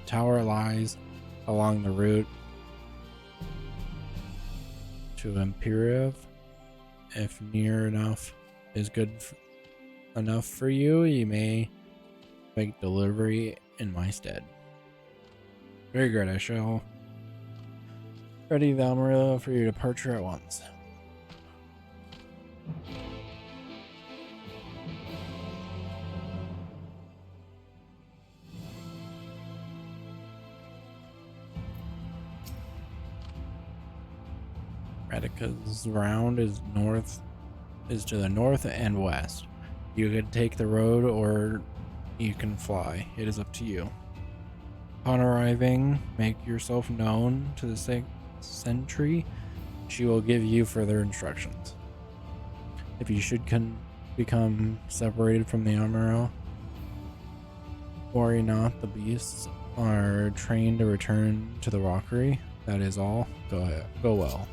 The tower lies along the route to Imperative. If near enough is good enough for you, you may make delivery in my stead. Very good, I shall ready the Amarillo for your departure at once. Radika's round is to the north and west. You could take the road or you can fly. It is up to you. Upon arriving, make yourself known to the sentry. She will give you further instructions. If you should become separated from the Amarillo, worry not, the beasts are trained to return to the rockery. That is all. Go ahead. Go well.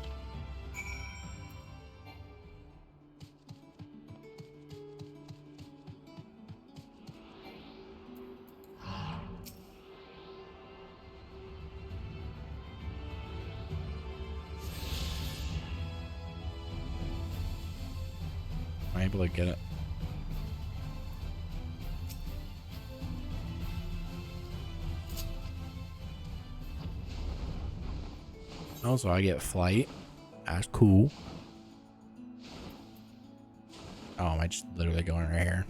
Am I able to get it? Also, I get flight. That's cool. Oh, am I just literally going right here?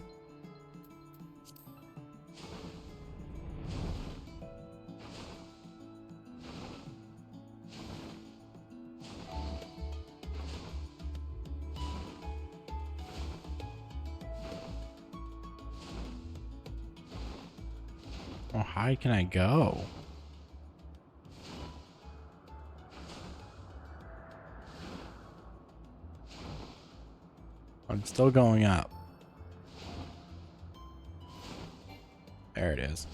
How high can I go? I'm still going up. There it is.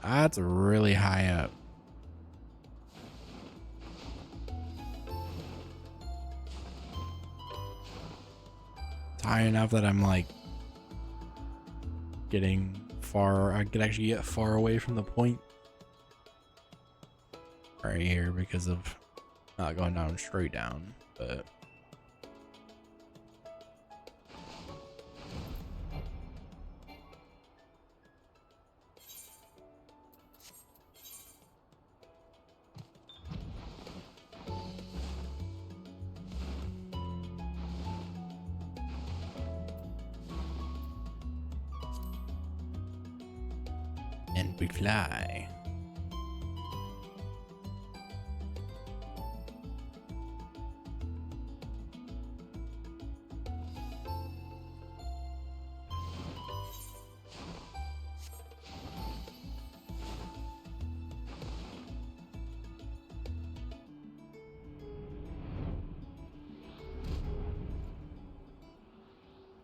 That's really high up. It's high enough that I'm like getting far. I could actually get far away from the point right here because of not going down straight down, but And we fly.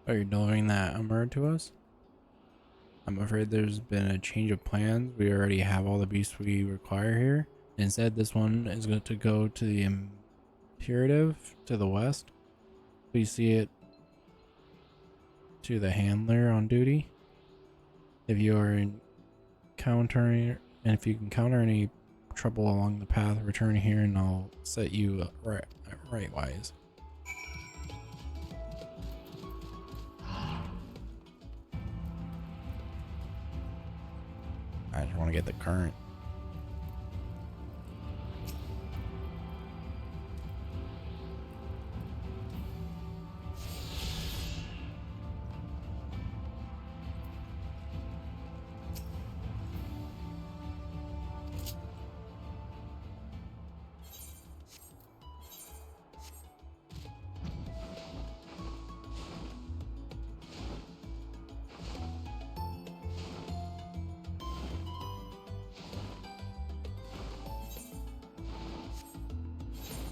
Are you delivering that armor to us? I'm afraid there's been a change of plans. We already have all the beasts we require here. Instead, this one is going to go to the Imperative to the west. Please see it to the handler on duty. If you are encountering, and if you encounter any trouble along the path, return here and I'll set you right wise. I just want to get the current.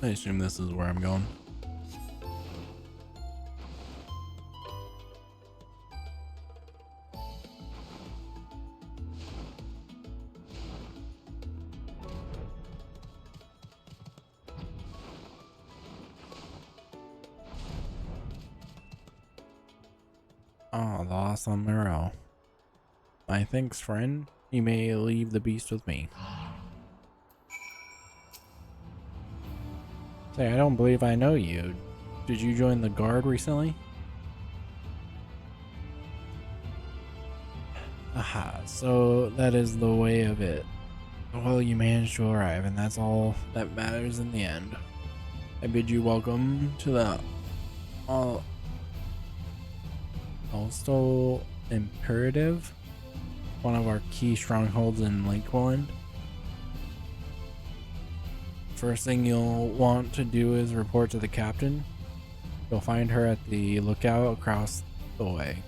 I assume this is where I'm going. Oh, the lost on Miro. My thanks, friend. You may leave the beast with me. Say, I don't believe I know you. Did you join the guard recently? Aha, so that is the way of it. Well, you managed to arrive, and that's all that matters in the end. I bid you welcome to the Alstal Imperative, one of our key strongholds in Lakeland. First thing you'll want to do is report to the captain. You'll find her at the lookout across the way.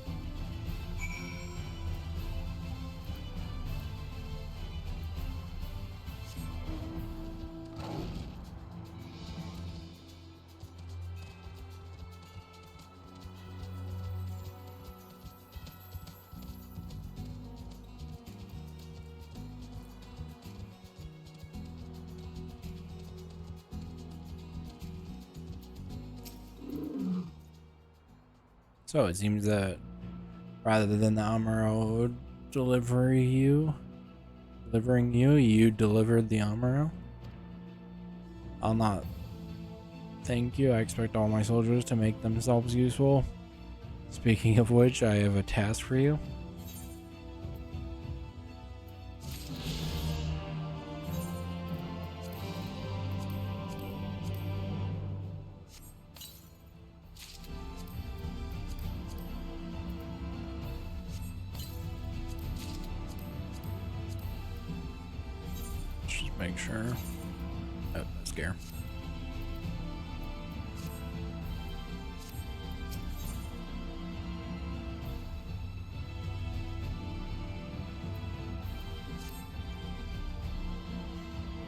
So it seems that rather than the Amaro delivering you, you delivered the Amaro. I'll not thank you. I expect all my soldiers to make themselves useful. Speaking of which, I have a task for you. Make sure. Oh, scare.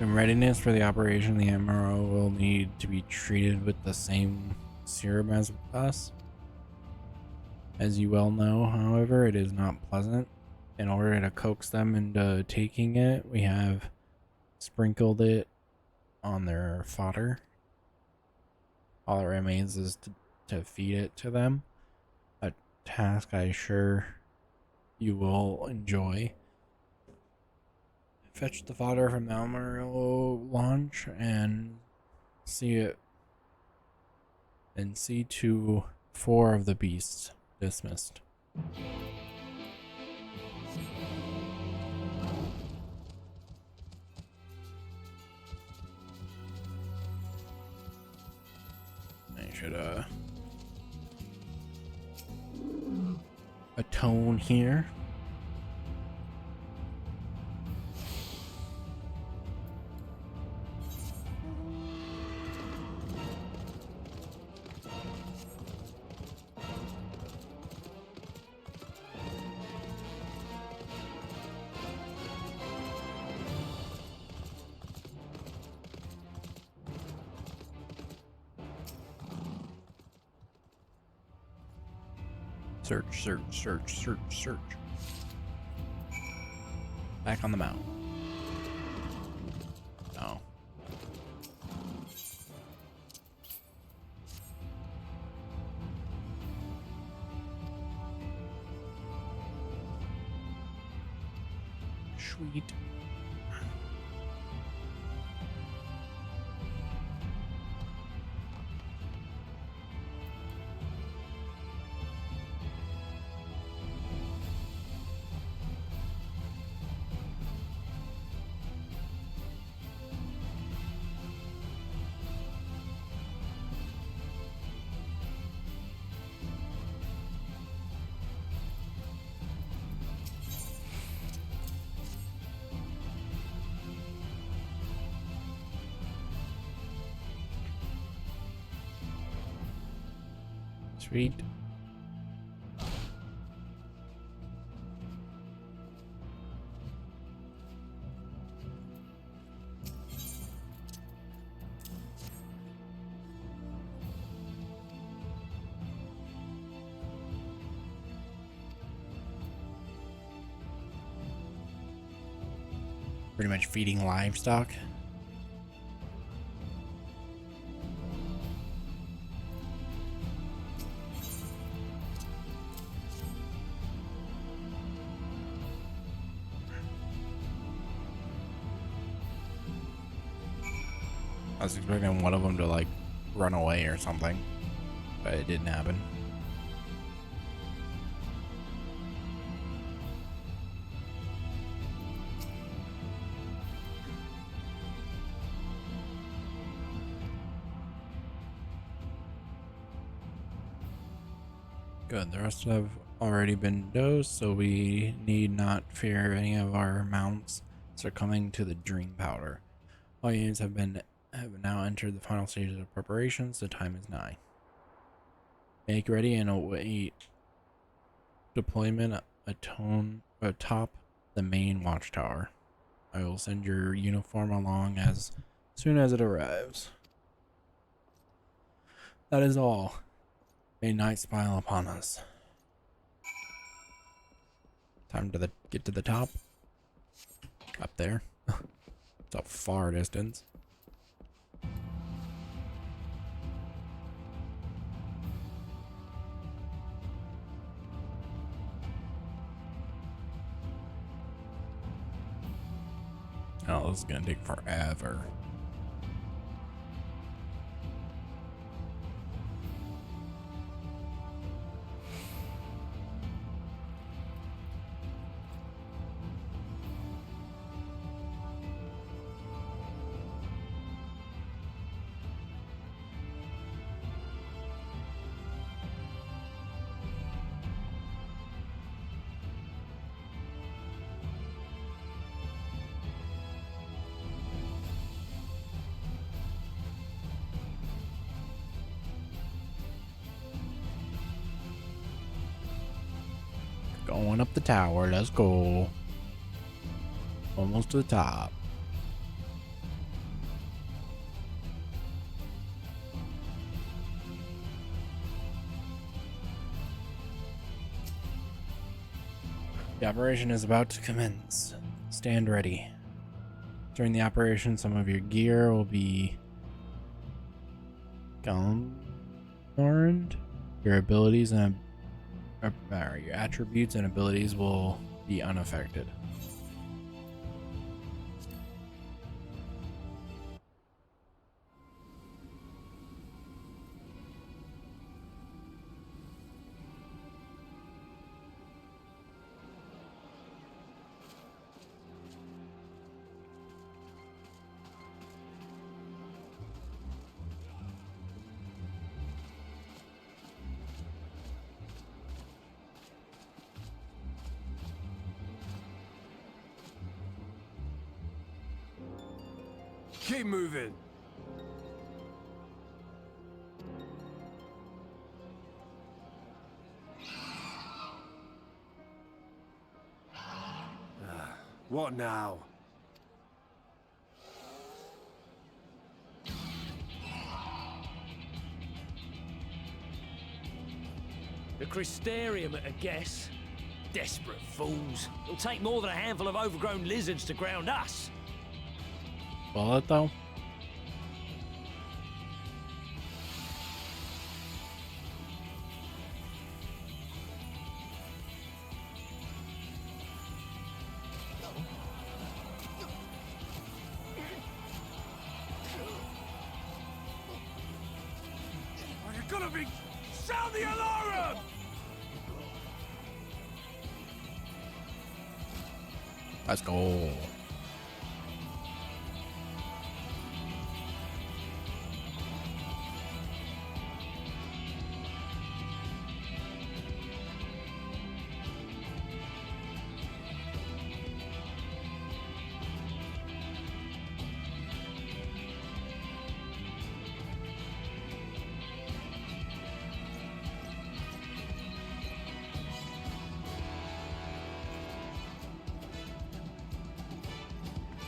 In readiness for the operation, the MRO will need to be treated with the same serum as us. As you well know, however, it is not pleasant. In order to coax them into taking it, we have sprinkled it on their fodder. All that remains is to feed it to them. A task I sure you will enjoy. Fetch the fodder from the Amarillo launch and see to 4 of the beasts dismissed. I should atone here. Search, search, search, search, search. Back on the mount. No. Sweet. Sweet. Pretty much feeding livestock. I was expecting one of them to like run away or something, but it didn't happen. Good, the rest have already been dosed, so we need not fear any of our mounts succumbing to the dream powder. All units have now entered the final stages of preparations. The time is nigh. Make ready and await deployment atop the main watchtower. I will send your uniform along as soon as it arrives. That is all. May night smile upon us. Time to get to the top. Up there. It's a far distance. Oh, this is gonna take forever. Going up the tower, let's go. Almost to the top. The operation is about to commence. Stand ready. During the operation, some of your gear will be gone. Your abilities and your attributes and abilities will be unaffected. Keep moving. What now? The crystarium at a guess. Desperate fools. It'll take more than a handful of overgrown lizards to ground us. Will it though? You're gonna be... Sound the alarm! Let's go.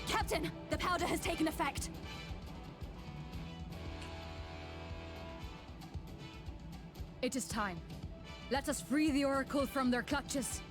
Captain, the powder has taken effect. It is time. Let us free the Oracle from their clutches.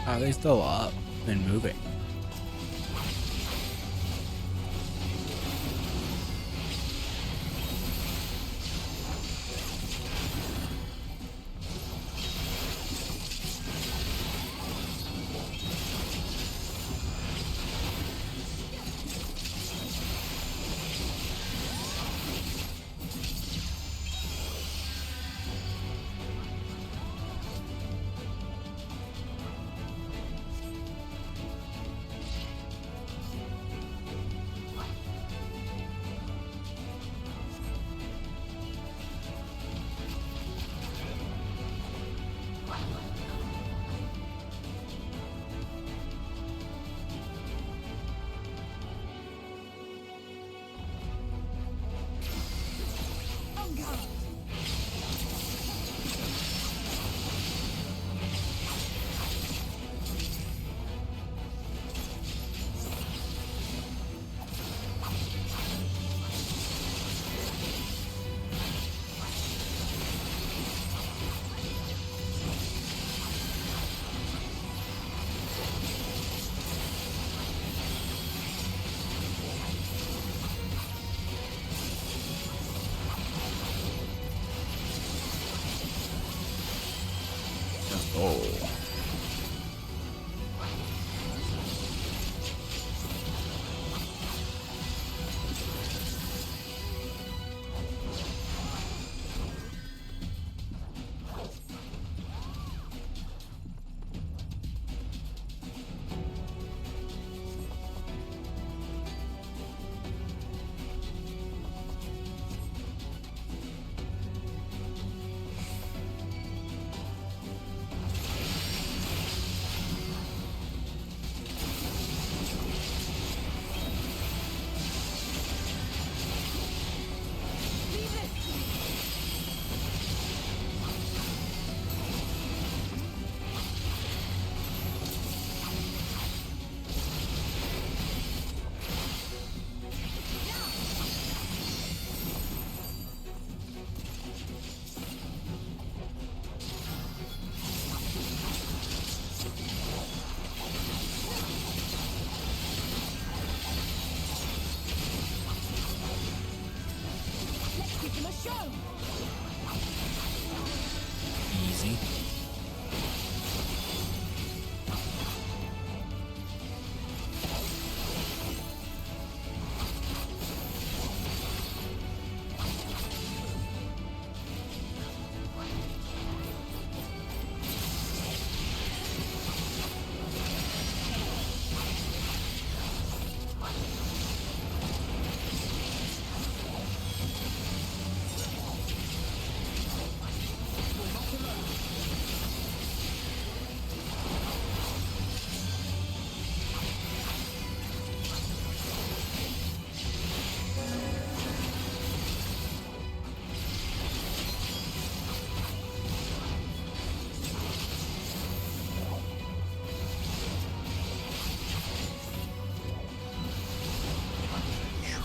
Are they still up and moving? Oh.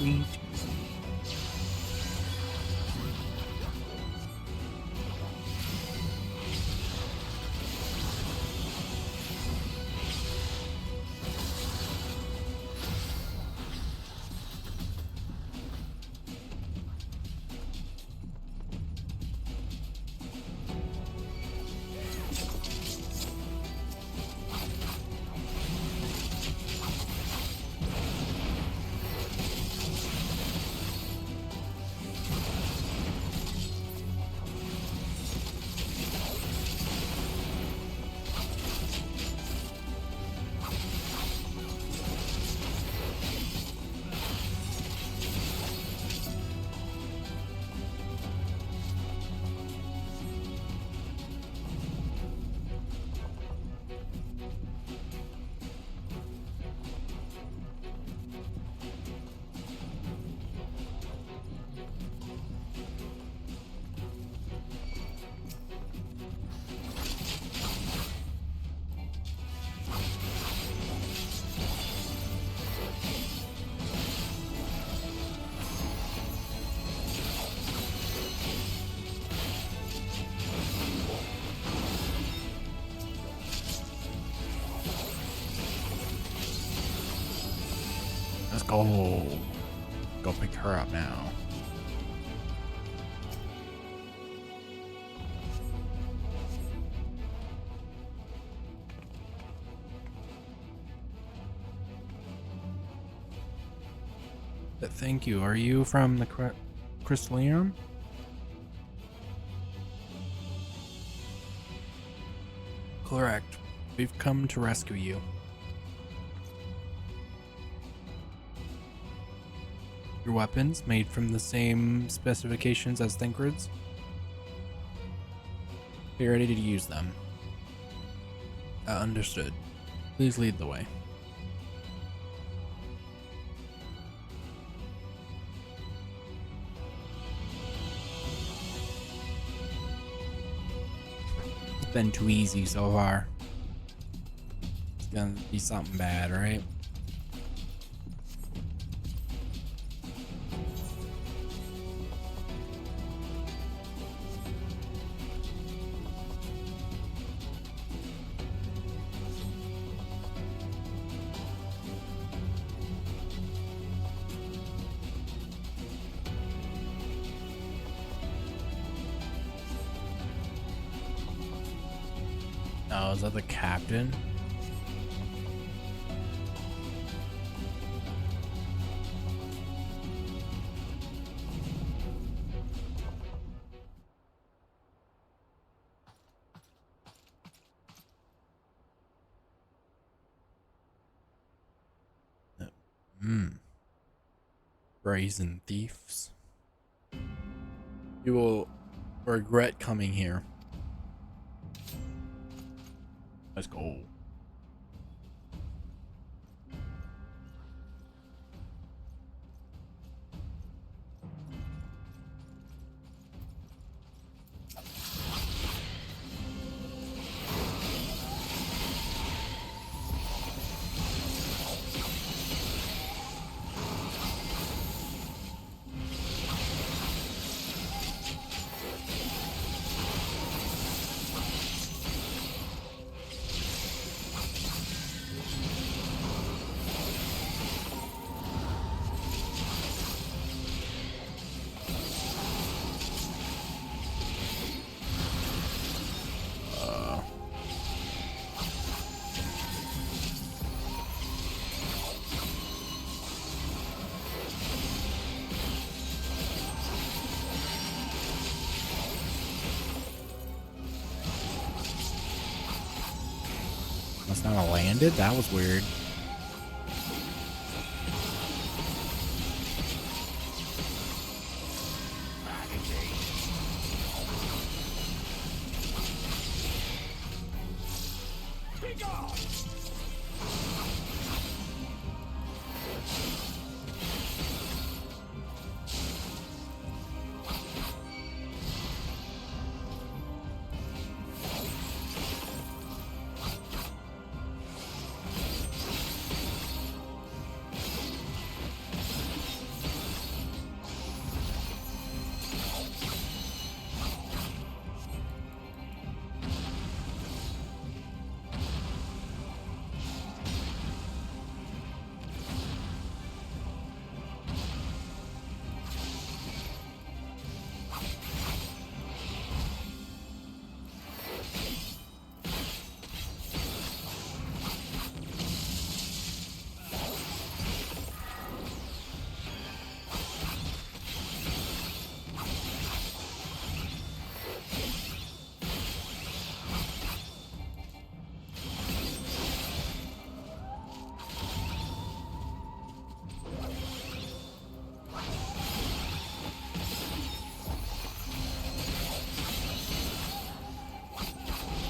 Sweet. Let's go. Go pick her up now. Thank you. Are you from the Crystallium? Correct. We've come to rescue you. Your weapons made from the same specifications as Thinkrid's? Be ready to use them. Understood. Please lead the way. It's been too easy so far. It's gonna be something bad, right? Oh, is that the captain? Brazen thieves. You will regret coming here. Let's go. Must not have landed? That was weird.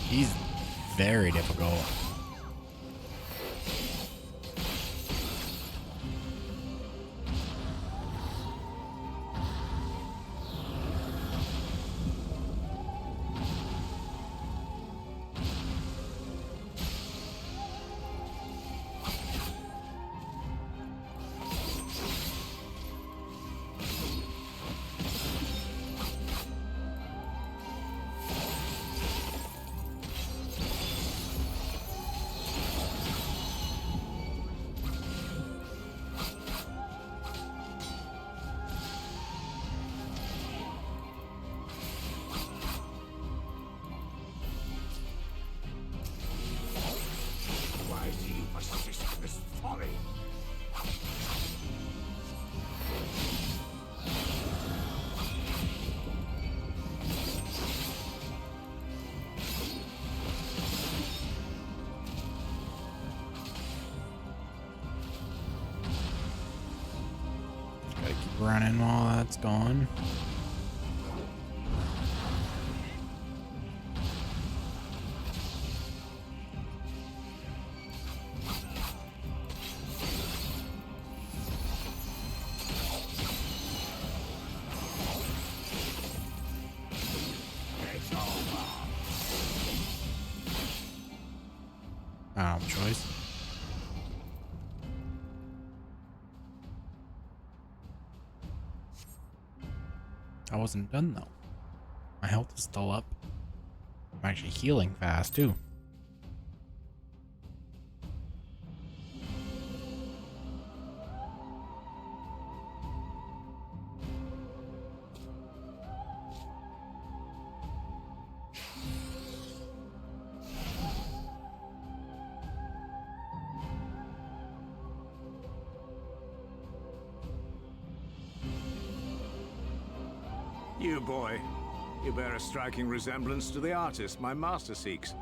He's very difficult. Gotta keep running while that's going. Choice. I wasn't done though. My health is still up. I'm actually healing fast too. You, boy. You bear a striking resemblance to the artist my master seeks.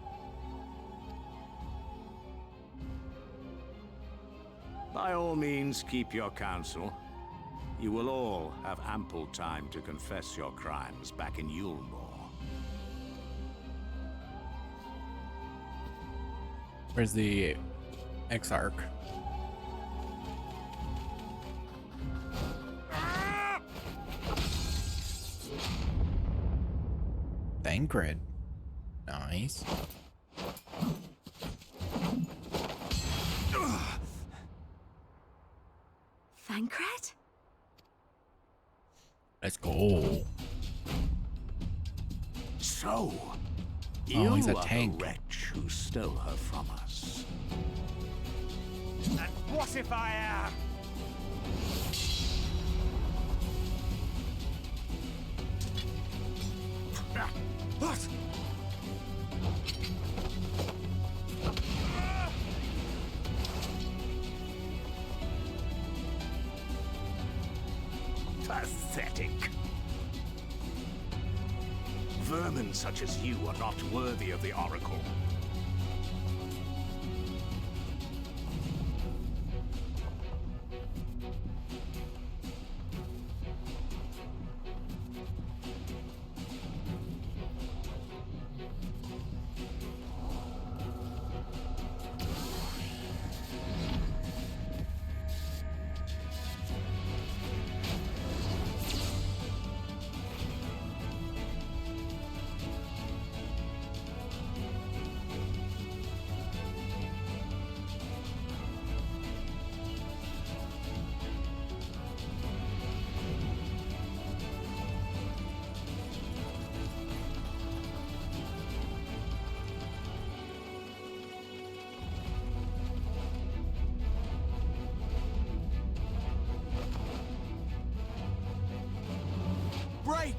By all means, keep your counsel. You will all have ample time to confess your crimes back in Yulmore. Where's the Exarch? Thancred. Nice. Thancred? Let's go. So, Oh, he's a are tank. the wretch who stole her from us. And what if I am? What? Pathetic. Vermin such as you are not worthy of the Oracle. Break!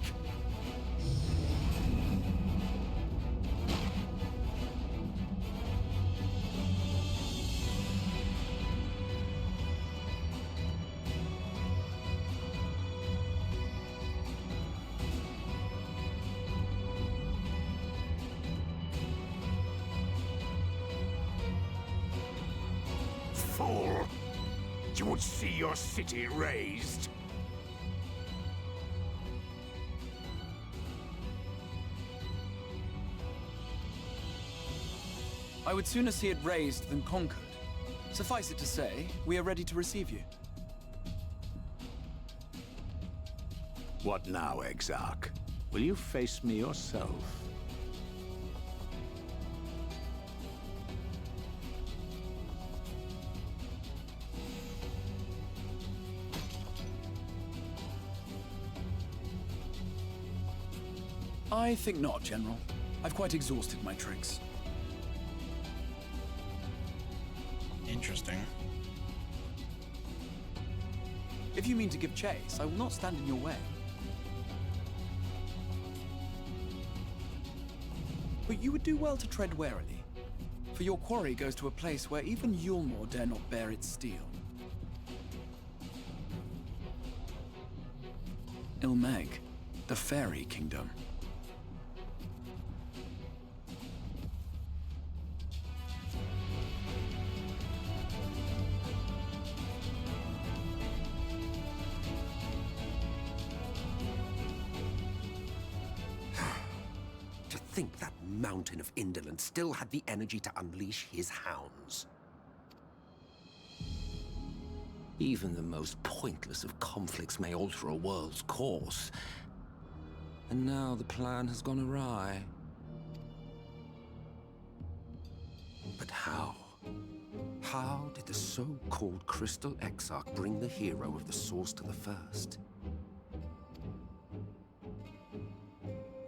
Fool! You would see your city razed. I would sooner see it razed than conquered. Suffice it to say, we are ready to receive you. What now, Exarch? Will you face me yourself? I think not, General. I've quite exhausted my tricks. Interesting. If you mean to give chase, I will not stand in your way. But you would do well to tread warily, for your quarry goes to a place where even Yulmore dare not bear its steel. Ilmeg, the Fairy Kingdom. To think that mountain of indolence still had the energy to unleash his hounds. Even the most pointless of conflicts may alter a world's course. And now the plan has gone awry. But how? How did the so-called Crystal Exarch bring the hero of the Source to the First?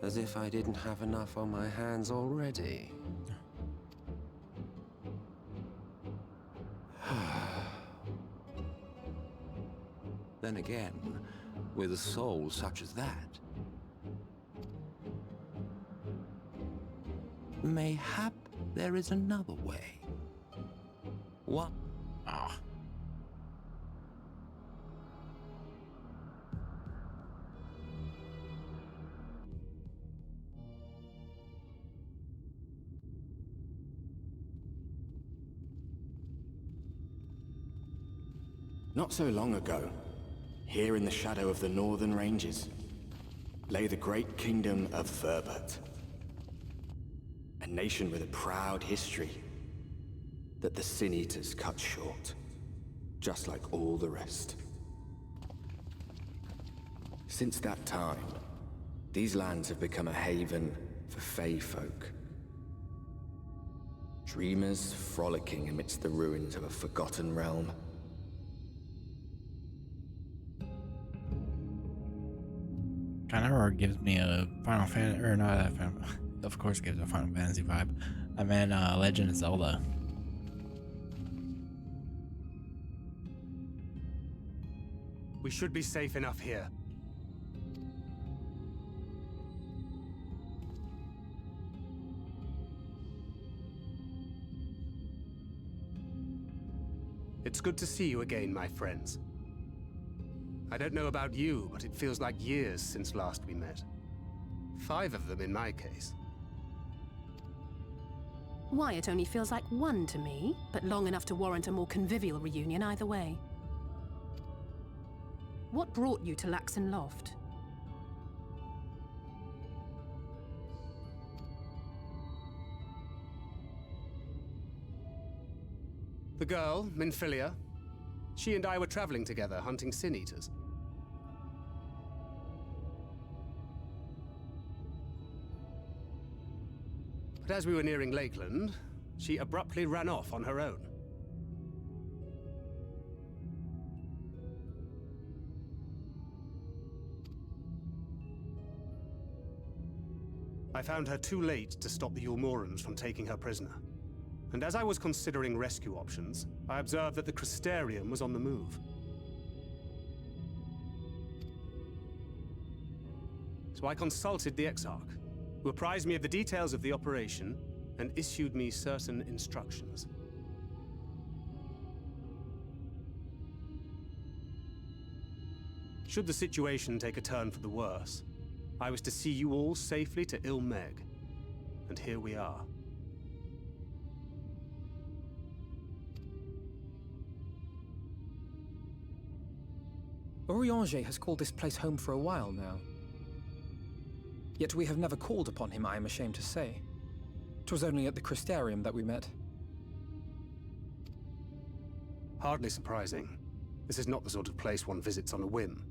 As if I didn't have enough on my hands already. Then again, with a soul such as that, mayhap there is another way. What? Ah. Not so long ago, here in the shadow of the northern ranges, lay the great kingdom of Verbert. A nation with a proud history that the Sin Eaters cut short, just like all the rest. Since that time, these lands have become a haven for Fey folk. Dreamers frolicking amidst the ruins of a forgotten realm. Kind of gives me a Final Fantasy, or not that Final, of course gives a Final Fantasy vibe. I mean, Legend of Zelda. We should be safe enough here. It's good to see you again, my friends. I don't know about you, but it feels like years since last we met. 5 of them in my case. Why, it only feels like 1 to me, but long enough to warrant a more convivial reunion either way. What brought you to Laxon Loft? The girl, Minfilia, she and I were traveling together, hunting Sin Eaters. But as we were nearing Lakeland, she abruptly ran off on her own. I found her too late to stop the Yulmorans from taking her prisoner. And as I was considering rescue options, I observed that the Crystarium was on the move. So I consulted the Exarch, who apprised me of the details of the operation and issued me certain instructions. Should the situation take a turn for the worse, I was to see you all safely to Ilmeg. And here we are. Urianger has called this place home for a while now. Yet we have never called upon him, I am ashamed to say. 'Twas only at the Crystarium that we met. Hardly surprising. This is not the sort of place one visits on a whim.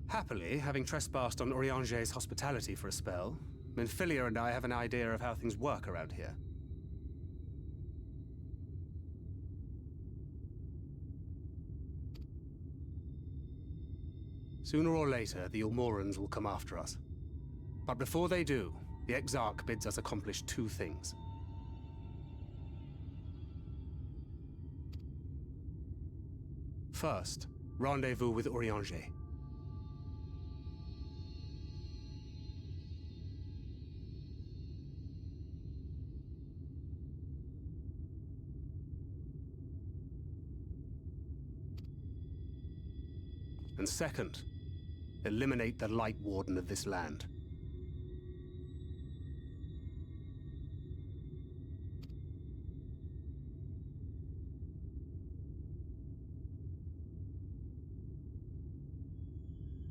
Happily, having trespassed on Urianger's hospitality for a spell, Minfilia and I have an idea of how things work around here. Sooner or later, the Ulmorans will come after us. But before they do, the Exarch bids us accomplish two things. First, rendezvous with Urianger. And second, eliminate the Light Warden of this land.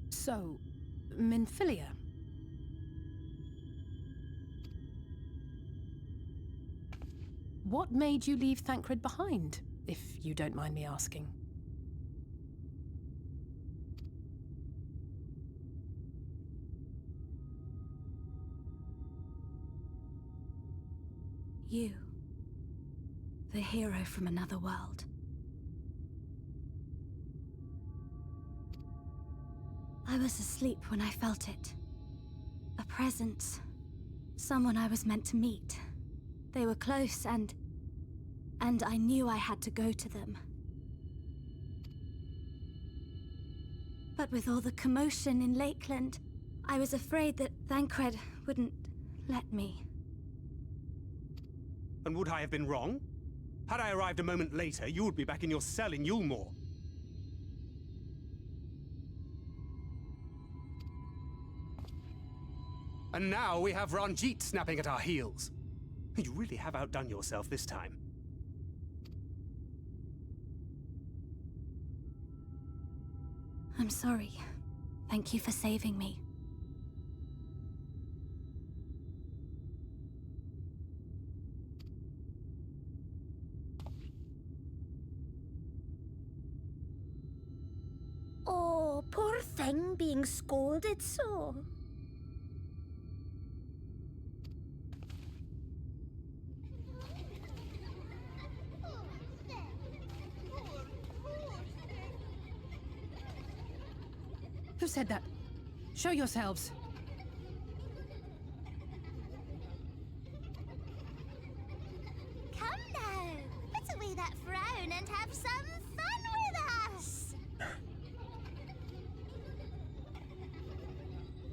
So, Minfilia? What made you leave Thancred behind, if you don't mind me asking? You. The hero from another world. I was asleep when I felt it. A presence. Someone I was meant to meet. They were close and I knew I had to go to them. But with all the commotion in Lakeland, I was afraid that Thancred wouldn't let me. And would I have been wrong? Had I arrived a moment later, you would be back in your cell in Yulmore. And now we have Ranjit snapping at our heels. You really have outdone yourself this time. I'm sorry. Thank you for saving me. Oh, poor thing being scolded so. Who said that? Show yourselves. Come now, put away that frown and have some fun with us.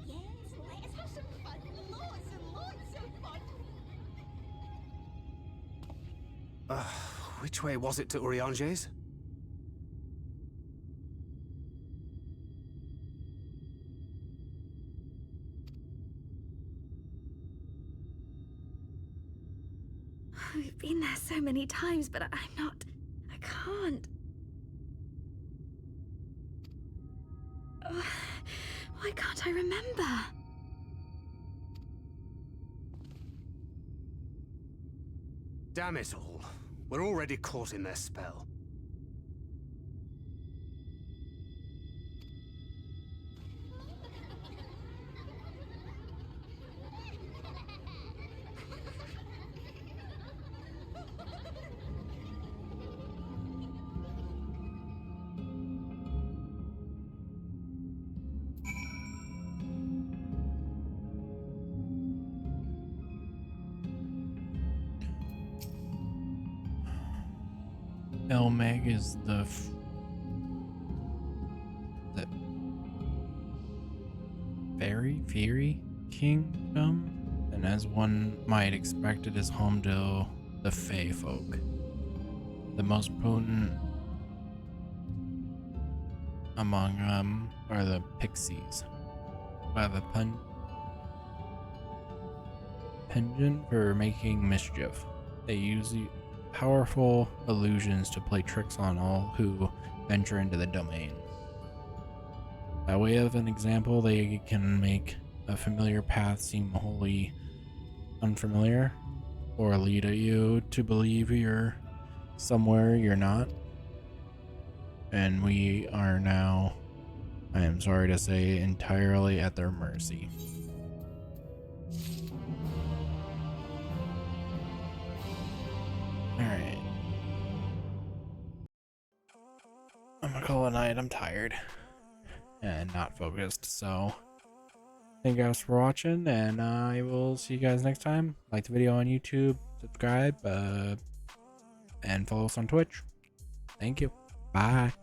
Yes, let us have some fun. Lots and lots of fun. Which way was it to Urianger's? We've been there so many times, but I can't. Why can't I remember? Damn it all. We're already caught in their spell. Elmeg is the Fairy Kingdom, and as one might expect, it is home to the Fae folk. The most potent among them are the pixies, who have a penchant for making mischief. They use powerful illusions to play tricks on all who venture into the domain. By way of an example, they can make a familiar path seem wholly unfamiliar, or lead you to believe you're somewhere you're not. And we are now, I am sorry to say, entirely at their mercy. Alright. I'm gonna call it a night. I'm tired and not focused, so thank you guys for watching, and I will see you guys next time. Like the video on YouTube, subscribe, and follow us on Twitch. Thank you. Bye.